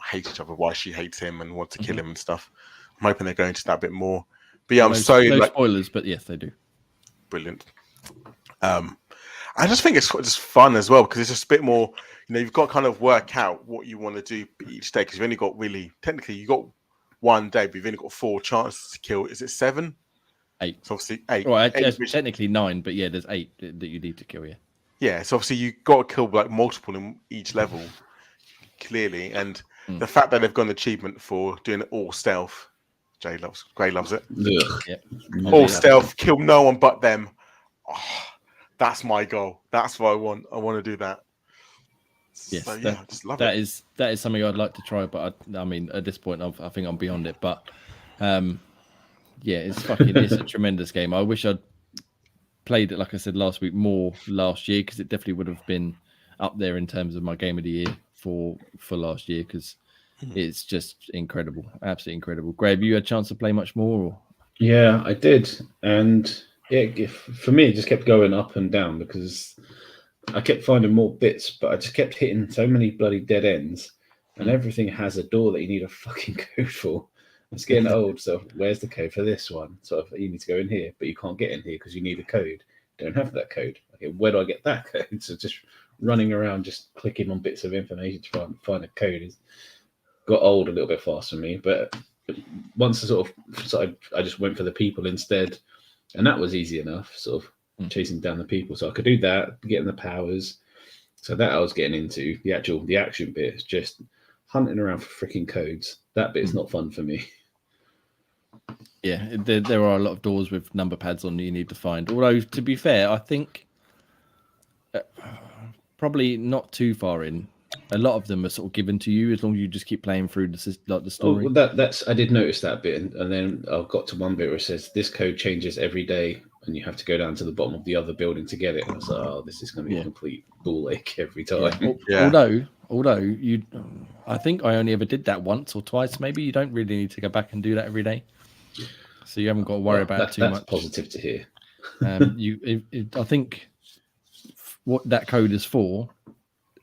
hate each other, why she hates him, and wants to kill him and stuff. I'm hoping they go into that a bit more. But yeah, no spoilers, but yes, they do. Brilliant. I just think it's just fun as well because it's just a bit more. You've got to kind of work out what you want to do each day because you've only got technically you got one day, but you've only got 4 chances to kill. Is it 7? 8. So obviously 8. Well, technically 9, but yeah, there's 8 that you need to kill. Yeah. Yeah. So obviously you got to kill like multiple in each level, clearly, and the fact that they've got an achievement for doing it all stealth. Gray loves it. Yep. All stealth, kill no one but them. Oh, that's my goal. That's what I want. I want to do that. Yes, so, yeah, I just love that it. That is something I'd like to try, but I mean, at this point, I think I'm beyond it. But yeah, it's a tremendous game. I wish I'd played it, like I said last week, more last year because it definitely would have been up there in terms of my game of the year for last year because it's just incredible, absolutely incredible. Gray, have you had a chance to play much more? Or? Yeah, I did, and for me, it just kept going up and down because I kept finding more bits, but I just kept hitting so many bloody dead ends, and everything has a door that you need a fucking code for. It's getting old, so where's the code for this one? So you need to go in here, but you can't get in here because you need a code. You don't have that code. Okay, where do I get that code? So just running around, just clicking on bits of information to find a code is got old a little bit fast for me. But once I just went for the people instead, and that was easy enough, sort of chasing down the people. So I could do that, getting the powers. So that I was getting into. The action bit is just hunting around for freaking codes. That bit is not fun for me. Yeah, there are a lot of doors with number pads on that you need to find. Although, to be fair, I think probably not too far in. A lot of them are sort of given to you as long as you just keep playing through the story. Oh, that's I did notice that bit, and then I got to one bit where it says this code changes every day, and you have to go down to the bottom of the other building to get it. And I was like, oh, this is going to be a complete ball ache every time. Yeah. Although I think I only ever did that once or twice. Maybe you don't really need to go back and do that every day, so you haven't got to worry about it too much. That's positive to hear. I think what that code is for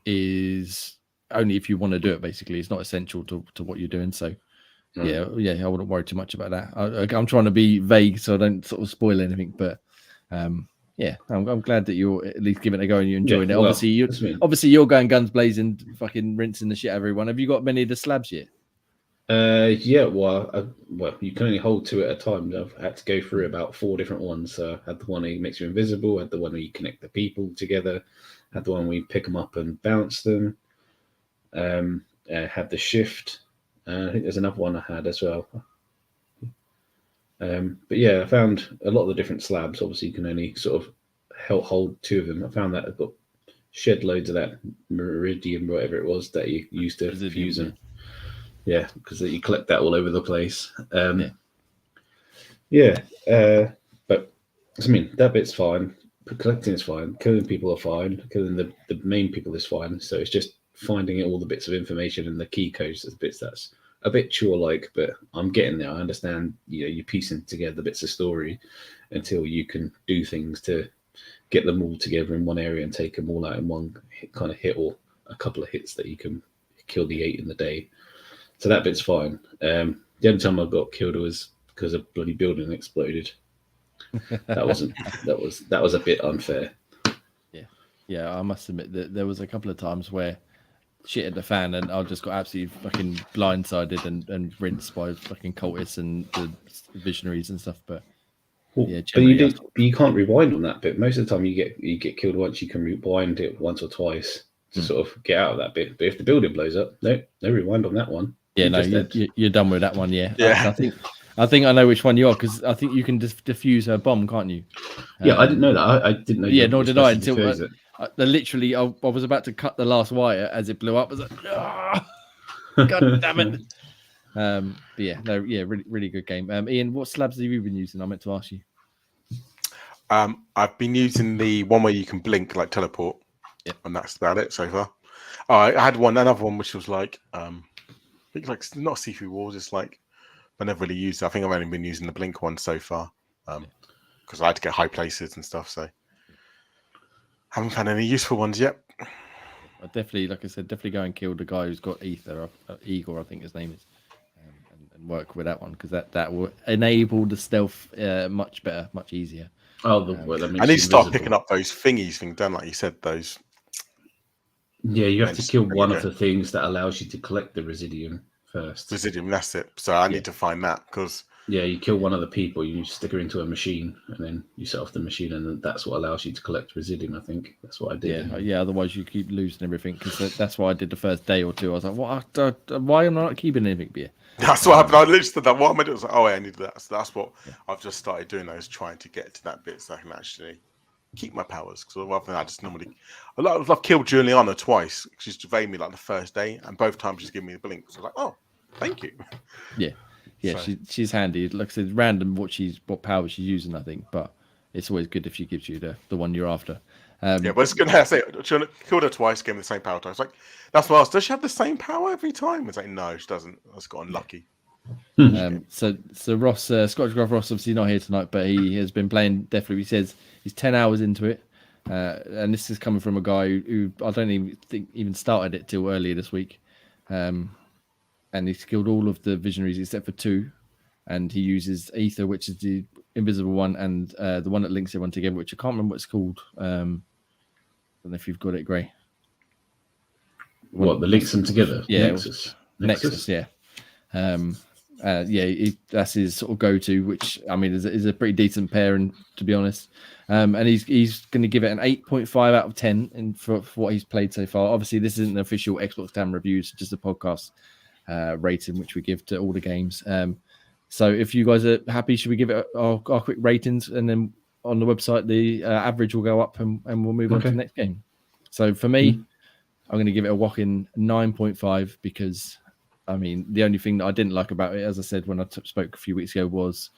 is only if you want to do it. Basically, it's not essential to what you're doing. So yeah, I wouldn't worry too much about that. I'm trying to be vague so I don't sort of spoil anything, but yeah, I'm glad that you're at least giving it a go and you're enjoying it. Obviously, you're going guns blazing, fucking rinsing the shit out of everyone. Have you got many of the slabs yet? Yeah, well, you can only hold 2 at a time. I've had to go through about 4 different ones. So I had the one that makes you invisible, had the one where you connect the people together, had the one where you pick them up and bounce them, had the shift. I think there's another one I had as well. But yeah, I found a lot of the different slabs. Obviously, you can only sort of hold 2 of them. I found that I've got shed loads of that meridian, whatever it was, that you used to fuse them. Yeah, because you collect that all over the place. But I mean, that bit's fine. Collecting is fine. Killing people are fine. Killing the main people is fine. So it's just finding all the bits of information and the key codes, the bits that's a bit chore-like, but I'm getting there. I understand, you're piecing together the bits of story until you can do things to get them all together in one area and take them all out in one kind of hit or a couple of hits that you can kill the 8 in the day. So that bit's fine. The only time I got killed was because a bloody building exploded. That was a bit unfair. Yeah, I must admit that there was a couple of times where shit at the fan, and I just got absolutely fucking blindsided and rinsed by fucking cultists and the visionaries and stuff. But yeah, but you generally, you can't rewind on that bit. Most of the time, you get killed once. You can rewind it once or twice to sort of get out of that bit. But if the building blows up, no rewind on that one. yeah, you're done with that one. Yeah, Yeah. I think I know which one you are, because I think you can defuse her bomb, can't you? Yeah, I didn't know that. I didn't know. Yeah, nor did I until it. Literally, I was about to cut the last wire as it blew up. I was like, God damn it. But yeah, no, yeah, really, really good game. Ian, what slabs have you been using? I meant to ask you. I've been using the one where you can blink, like teleport. Yeah, and that's about it so far. Oh, I had another one which was like, I think like not see-through walls. It's like I never really used it. I think I've only been using the blink one so far, because I had to get high places and stuff. So haven't found any useful ones yet. I definitely, like I said, definitely go and kill the guy who's got Igor, I think his name is, and work with that one, because that will enable the stealth much better, much easier. Oh, that makes I need to start picking up those thingies, done like you said, those. Yeah, you have to kill one of the things that allows you to collect the Residium first. Residium, that's it. So I need to find that, because you kill one of the people, you stick her into a machine, and then you set off the machine, and then that's what allows you to collect Residium. I think that's what I did. Yeah. Otherwise, you keep losing everything, because that's what I did the first day or two. I was like, "What? Why am I not keeping anything here?" That's what happened. I literally said that. What am I doing? I was like, I needed that. So that's what I've just started doing. Those trying to get to that bit so I can actually keep my powers. Because rather than I just normally, I've killed Juliana twice. She's evaded me like the first day, and both times she's given me the blink. So I was like, oh, thank you. Yeah, so. She's handy. Like I said, random what power she's using, I think, but it's always good if she gives you the one you're after. But it's good to say she killed her twice, gave me the same power twice. Like that's what I was. Does she have the same power every time? It's like no, she doesn't. I just got unlucky. So Ross, Scottish Graph Ross, obviously not here tonight, but he has been playing. Definitely, he says he's 10 hours into it, and this is coming from a guy who I don't even think even started it till earlier this week. And he's killed all of the visionaries except for 2, and he uses Ether, which is the invisible one, and the one that links everyone together, which I can't remember what it's called. I don't know if you've got it, Gray. What, that links them together? Yeah, Nexus, yeah. That's his sort of go-to, which I mean is a pretty decent pairing, to be honest. And he's going to give it an 8.5 out of 10 for what he's played so far. Obviously, this isn't an official Xbox Time reviews, just a podcast rating which we give to all the games. So if you guys are happy, should we give it our quick ratings, and then on the website the average will go up, and we'll move on to the next game. So for me, I'm going to give it a whopping 9.5, because I mean the only thing that I didn't like about it, as I said when I spoke a few weeks ago, was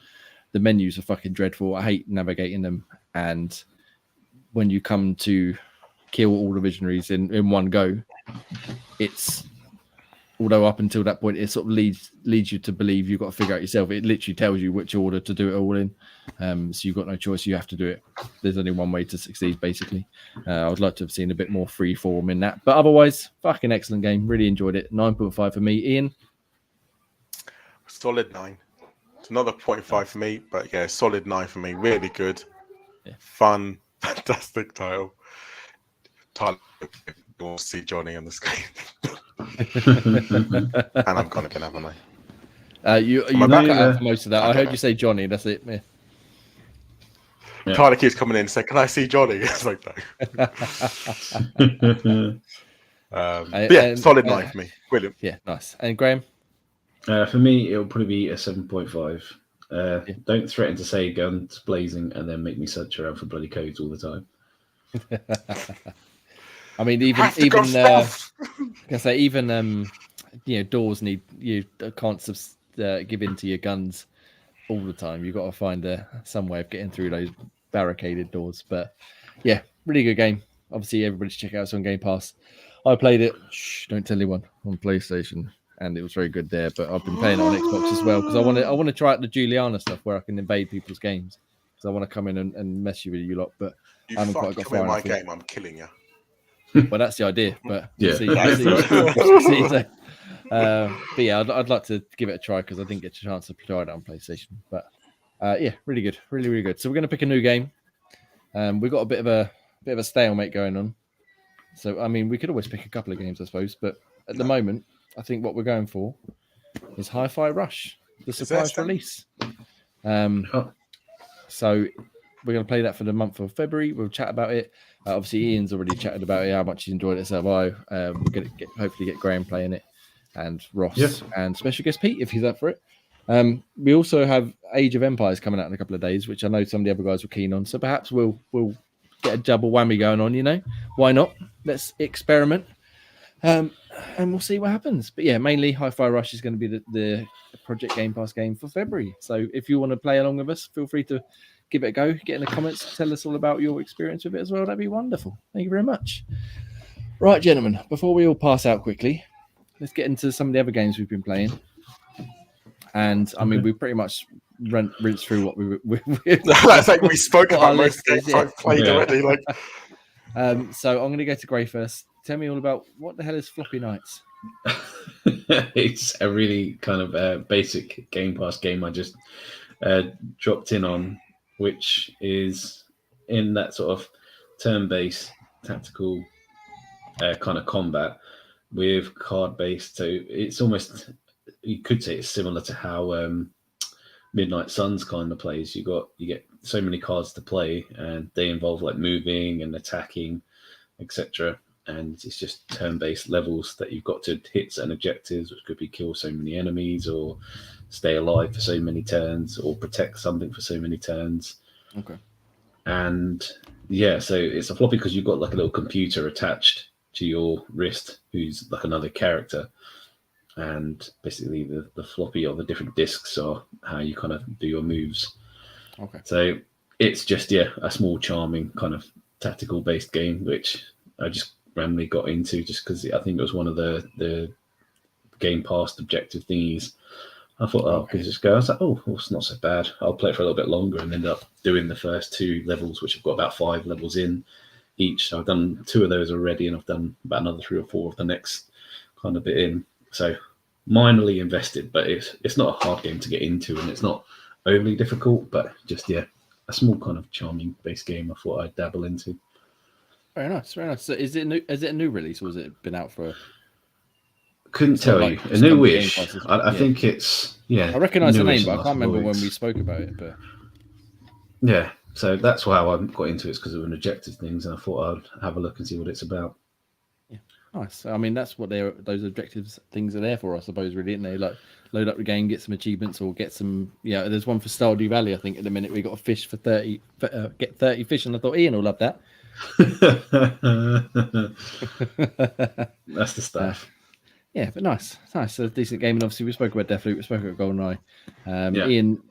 the menus are fucking dreadful. I hate navigating them, and when you come to kill all the visionaries in one go, it's, although up until that point it sort of leads you to believe you've got to figure out yourself. It literally tells you which order to do it all in, so you've got no choice. You have to do it. There's only one way to succeed, basically. I would like to have seen a bit more free form in that, but otherwise, fucking excellent game. Really enjoyed it. 9.5 for me. Ian? Solid 9. It's another 0.5 for me, but yeah, solid 9 for me. Really good, fun, fantastic title. Tyler, you want to see Johnny in this game? And I'm gone again, haven't I? You cut out for most of that. I heard you say Johnny. That's it. Yeah. Tyler keeps coming in and saying, "Can I see Johnny?" It's like no. Solid 9 for me. Brilliant. Yeah, nice. And Graham? For me, it'll probably be a 7.5. Don't threaten to say guns blazing and then make me search around for bloody codes all the time. I mean, even doors need, you can't give in to your guns all the time. You've got to find some way of getting through those barricaded doors. But yeah, really good game. Obviously, everybody should check out. It's on Game Pass. I played it. Don't tell anyone, on PlayStation, and it was very good there. But I've been playing it on Xbox as well, because I want to try out the Juliana stuff where I can invade people's games. Because I want to come in and mess you with you lot. But I haven't quite got far enough. My game, I'm killing you. Well, that's the idea, but yeah. But yeah, I'd like to give it a try, because I didn't get a chance to try it on PlayStation. But yeah, really good, really, really good. So we're going to pick a new game. We've got a bit of a stalemate going on. So I mean, we could always pick a couple of games, I suppose, but at the moment, I think what we're going for is Hi-Fi Rush, the surprise release. So we're going to play that for the month of February. We'll chat about it. Obviously, Ian's already chatted about it, how much he's enjoyed it. So we're going to hopefully get Graham playing it, and Ross, and special guest Pete if he's up for it. We also have Age of Empires coming out in a couple of days, which I know some of the other guys were keen on. So perhaps we'll get a double whammy going on. You know, why not? Let's experiment, and we'll see what happens. But yeah, mainly Hi-Fi Rush is going to be the Project Game Pass game for February. So if you want to play along with us, feel free to give it a go. Get in the comments, tell us all about your experience with it as well. That'd be wonderful. Thank you very much. Right, gentlemen, before we all pass out quickly, let's get into some of the other games we've been playing. And I mean, we pretty much rinsed through what we That's like we spoke about most games I've played already. Like, so I'm going to go to Gray first. Tell me all about what the hell is Floppy Nights. It's a really kind of basic Game Pass game I just dropped in on, which is in that sort of turn-based tactical kind of combat with card-based. So it's almost, you could say it's similar to how Midnight Suns kind of plays. You get so many cards to play, and they involve like moving and attacking, etc. And it's just turn-based levels that you've got to hit certain objectives, which could be kill so many enemies, or stay alive for so many turns, or protect something for so many turns. Okay. And yeah, so it's a floppy because you've got like a little computer attached to your wrist, who's like another character. And basically the floppy or the different discs are how you kind of do your moves. Okay. So it's just, a small, charming kind of tactical based game, which I just randomly got into just because I think it was one of the Game Pass objective thingies. I thought, could just go. I was like, well, it's not so bad. I'll play it for a little bit longer, and end up doing the first 2 levels, which I've got about 5 levels in each. So I've done 2 of those already, and I've done about another 3 or 4 of the next kind of bit in. So minorly invested, but it's not a hard game to get into, and it's not overly difficult, but just, a small kind of charming base game I thought I'd dabble into. Very nice, very nice. So is it a new release, or has it been out for Couldn't tell you. A newish. I think it's, I recognise the name, but I can't remember when we spoke about it. But yeah, so that's why I got into it, because of an objective things, and I thought I'd have a look and see what it's about. Yeah, nice. I mean, that's what those objectives things are there for, I suppose, really, isn't they? Like, load up the game, get some achievements, or get some. Yeah, there's one for Stardew Valley. I think at the minute we got a fish for 30. Get 30 fish, and I thought Ian will love that. That's the stuff. Yeah, but nice. So decent game, and obviously we spoke about Deathloop, we spoke about Goldeneye. Ian,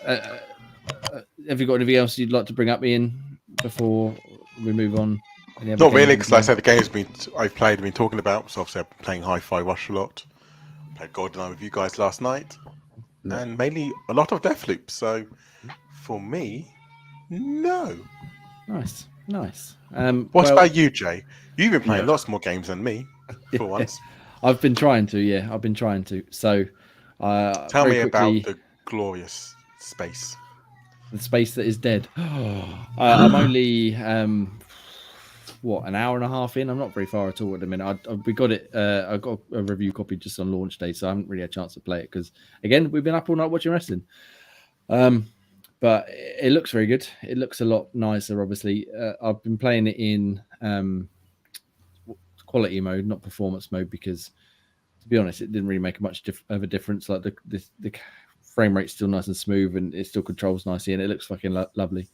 have you got anything else you'd like to bring up, Ian, before we move on? Not really, because like I said, the games I've played, been talking about. So obviously, I've been playing Hi-Fi Rush a lot. Played Goldeneye with you guys last night, and mainly a lot of Deathloop. So for me, no. Nice. What about you, Jay? You've been playing lots more games than me, for once. I've been trying to. So, tell me about the glorious space. The space that is dead. I'm only an hour and a half in. I'm not very far at all at the minute. We got it. I got a review copy just on launch day, so I haven't really had a chance to play it because, again, we've been up all night watching wrestling. But it looks very good. It looks a lot nicer, obviously. I've been playing it in quality mode, not performance mode, because, to be honest, it didn't really make much of a difference. Like the frame rate's still nice and smooth, and it still controls nicely, and it looks fucking lovely.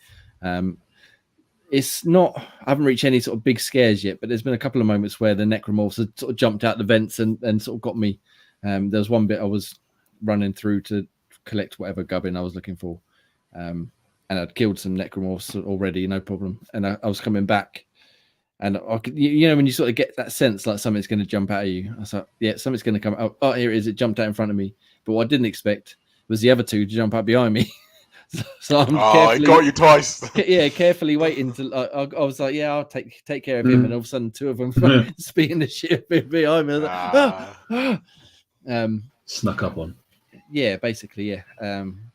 It's not. I haven't reached any sort of big scares yet, but there's been a couple of moments where the necromorphs had sort of jumped out the vents and sort of got me. There was one bit I was running through to collect whatever gubbin I was looking for. And I'd killed some necromorphs already, no problem. And I was coming back, and I could, when you sort of get that sense like something's going to jump out of you, I was like, yeah, something's going to come out. Oh, here it is. It jumped out in front of me. But what I didn't expect was the other two to jump out behind me. so I'm I got you twice. Carefully waiting to. I was like, yeah, I'll take care of him. And all of a sudden, 2 of them speaking the shit behind me. I was like, snuck up on. Yeah, basically, yeah.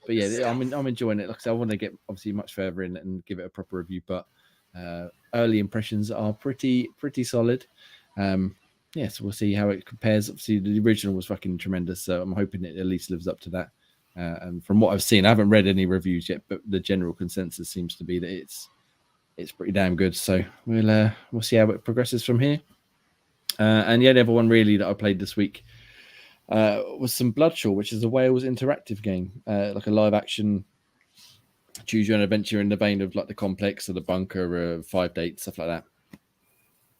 But yeah, I'm enjoying it. Like I said, I want to get obviously much further in and give it a proper review. But Early impressions are pretty solid. Yeah, so we'll see how it compares. Obviously, the original was fucking tremendous, so I'm hoping it at least lives up to that. And from what I've seen, I haven't read any reviews yet, but the general consensus seems to be that it's pretty damn good. So we'll see how it progresses from here. And yeah, the other one really that I played this week was some Bloodshaw, which is a Wales interactive game, like a live action choose your own adventure in the vein of like the Complex or the Bunker, 5 Dates, stuff like that.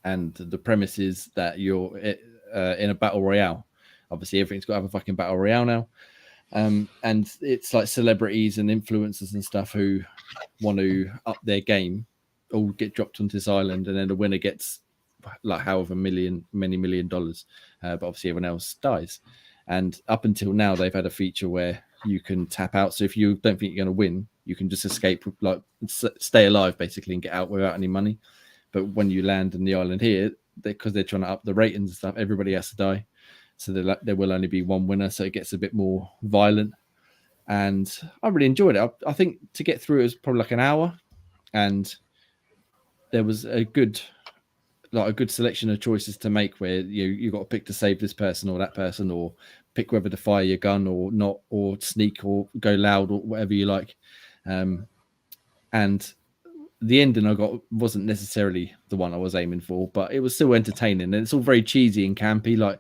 And the premise is that you're in a battle royale. Obviously, everything's got to have a fucking battle royale now. And it's like celebrities and influencers and stuff who want to up their game all get dropped onto this island, and then the winner gets like however many $million. But obviously everyone else dies. And up until now, they've had a feature where you can tap out. So if you don't think you're going to win, you can just escape, like stay alive basically, and get out without any money. But when you land on the island here, because they're trying to up the ratings and stuff, everybody has to die. So there will only be one winner. So it gets a bit more violent. And I really enjoyed it. I think to get through it was probably like an hour. And there was a good selection of choices to make where you got to pick to save this person or that person, or pick whether to fire your gun or not, or sneak or go loud or whatever you like. And the ending I got wasn't necessarily the one I was aiming for, but it was still entertaining. And it's all very cheesy and campy. Like,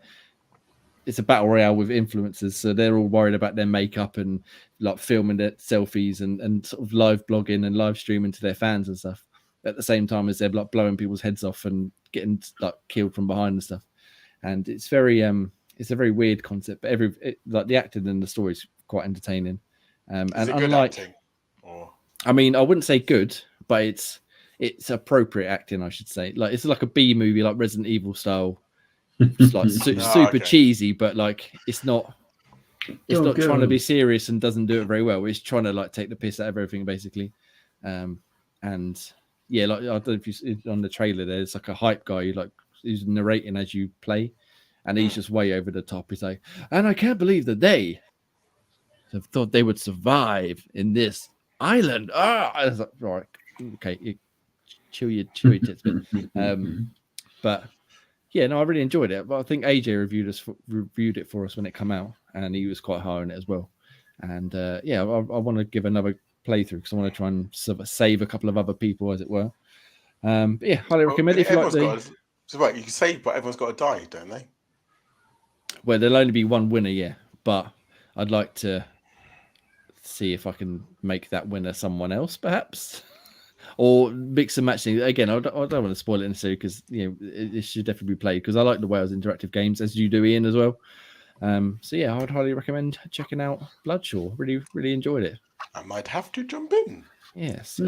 it's a battle royale with influencers, so they're all worried about their makeup and like filming their selfies and sort of live blogging and live streaming to their fans and stuff at the same time as they're like blowing people's heads off and getting like killed from behind and stuff. And it's very it's a very weird concept, but like the acting and the story is quite entertaining. Is and it good unlike acting? Or... I mean, I wouldn't say good, but it's appropriate acting, I should say. Like, it's like a B movie, like Resident Evil style. It's like super cheesy, but like it's not trying to be serious and doesn't do it very well. It's trying to like take the piss out of everything basically. And yeah, like I don't know if you see on the trailer, there's like a hype guy who's narrating as you play, and he's just way over the top. He's like, and I can't believe that they have thought they would survive in this island. I was like, right, okay, chew your tits a bit. But yeah, no, I really enjoyed it. But I think AJ reviewed it for us when it came out, and he was quite high on it as well. And yeah, I want to give another playthrough because I want to try and save a couple of other people, as it were. But yeah, highly recommend it if you like So right, you can save, but everyone's got to die, don't they? Well, there'll only be one winner, yeah. But I'd like to see if I can make that winner someone else, perhaps. Or mix and match things. Again, I don't want to spoil it necessarily because it should definitely be played because I like the Wales interactive games, as you do, Ian, as well. So yeah, I would highly recommend checking out Bloodshaw. Really, really enjoyed it. I might have to jump in. Yes,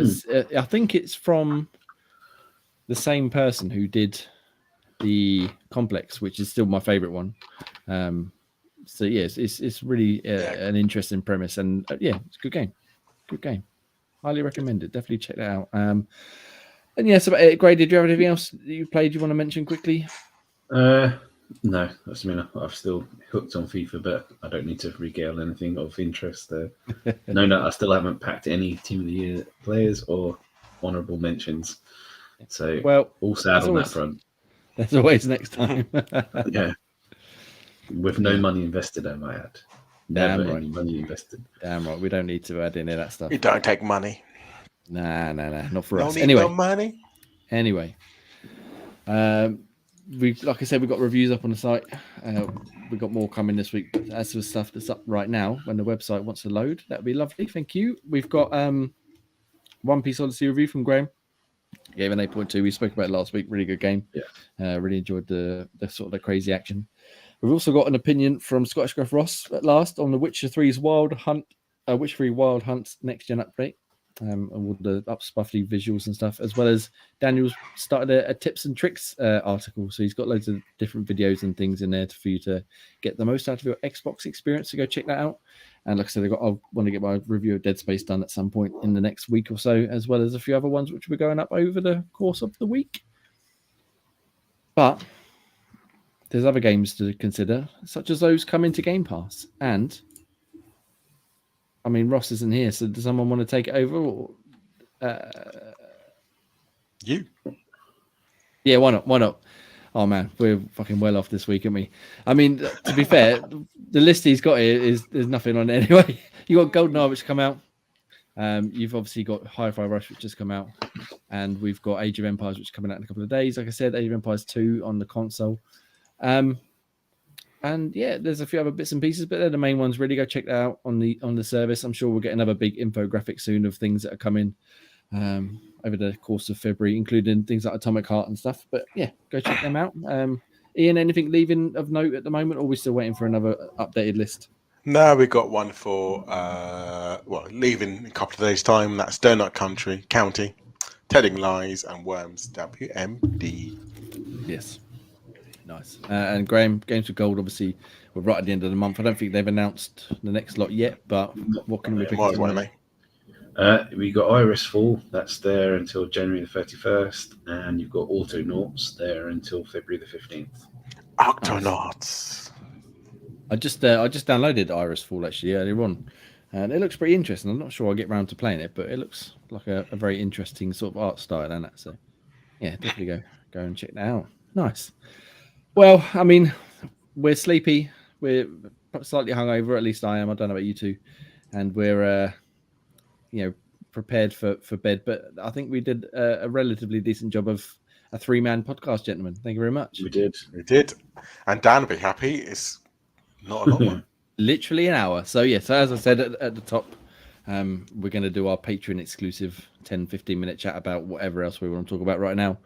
I think it's from the same person who did the Complex, which is still my favorite one. So yes, it's really an interesting premise, and yeah, it's a good game. Good game. Highly recommend it. Definitely check that out. And yes, about it. Gray, did you have anything else that you played you want to mention quickly? No, that's I've still hooked on FIFA, but I don't need to regale anything of interest there. No, I still haven't packed any Team of the Year players or honourable mentions. So, well, all sad on that front. There's always next time. Yeah. With no money invested, I might add. Never any money invested. Damn right. We don't need to add any of that stuff. You don't take money. Nah. Not for us. Anyway. No money. Anyway. Like I said, we've got reviews up on the site. We've got more coming this week. But as for stuff that's up right now, when the website wants to load, that'd be lovely. Thank you. We've got One Piece Odyssey review from Graham. Gave an 8.2. We spoke about it last week. Really good game. Yeah. Really enjoyed the sort of the crazy action. We've also got an opinion from Scottish Gruff Ross at last on the Witcher 3's Witcher 3 Wild Hunt next gen update. And all the up-spuffy visuals and stuff, as well as Daniel's started a tips and tricks article. So he's got loads of different videos and things in there for you to get the most out of your Xbox experience. So go check that out. And like I said, I want to get my review of Dead Space done at some point in the next week or so, as well as a few other ones which will be going up over the course of the week. But there's other games to consider, such as those coming to Game Pass. And I mean, Ross isn't here, so does someone want to take it over? Or, You. Yeah, why not? Why not? Oh man, we're fucking well off this week, aren't we? I mean, to be fair, the list he's got here there's nothing on it anyway. You got Goldeneye, which come out. You've obviously got Hi-Fi Rush, which just come out, and we've got Age of Empires, which is coming out in a couple of days. Like I said, Age of Empires 2 on the console. And yeah, there's a few other bits and pieces, but they're the main ones. Really go check that out on the service. I'm sure we'll get another big infographic soon of things that are coming over the course of February, including things like Atomic Heart and stuff. But yeah, go check them out. Ian, anything leaving of note at the moment, or are we still waiting for another updated list? No, we got one for leaving in a couple of days' time. That's Donut County, Telling Lies, and Worms WMD. Yes, nice. And Graham, Games with Gold. Obviously, we're right at the end of the month. I don't think they've announced the next lot yet, but what can we pick? We got Iris Fall. That's there until January the 31st, and you've got Autonauts there until February the 15th. Octonauts. I just downloaded Iris Fall actually earlier on, and it looks pretty interesting. I'm not sure I'll get around to playing it, but it looks like a very interesting sort of art style and that. So yeah, definitely go and check that out. Nice. Well, I mean, we're sleepy. We're slightly hungover. At least I am. I don't know about you two, and we're prepared for bed. But I think we did a relatively decent job of a 3-man podcast, gentlemen. Thank you very much. We did, and Dan will be happy. It's not a long one. Literally an hour. So yeah. So as I said at the top, we're going to do our Patreon exclusive 10-15 minute chat about whatever else we want to talk about right now.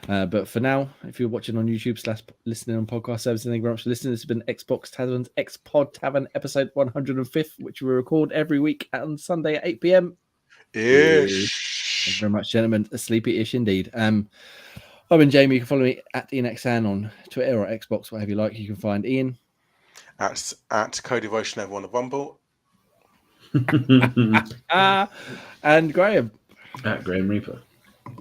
But for now, if you're watching on YouTube / listening on podcast services, thank you very much for listening. This has been Xbox Tavern's X-Pod Tavern episode 105, which we record every week on Sunday at 8 p.m. Ish. Thank you very much, gentlemen. A sleepy-ish indeed. I've been Jamie. You can follow me at IanXan on Twitter or Xbox, whatever you like. You can find Ian at Co-Devotion Everyone of Wumble. And Graham at Graham Reaper.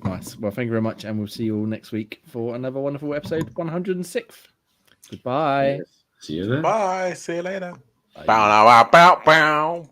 Nice. Well, thank you very much, and we'll see you all next week for another wonderful episode 106. Goodbye. Yes. See you then. Bye. See you later. Bye. Bow, bow, bow, bow.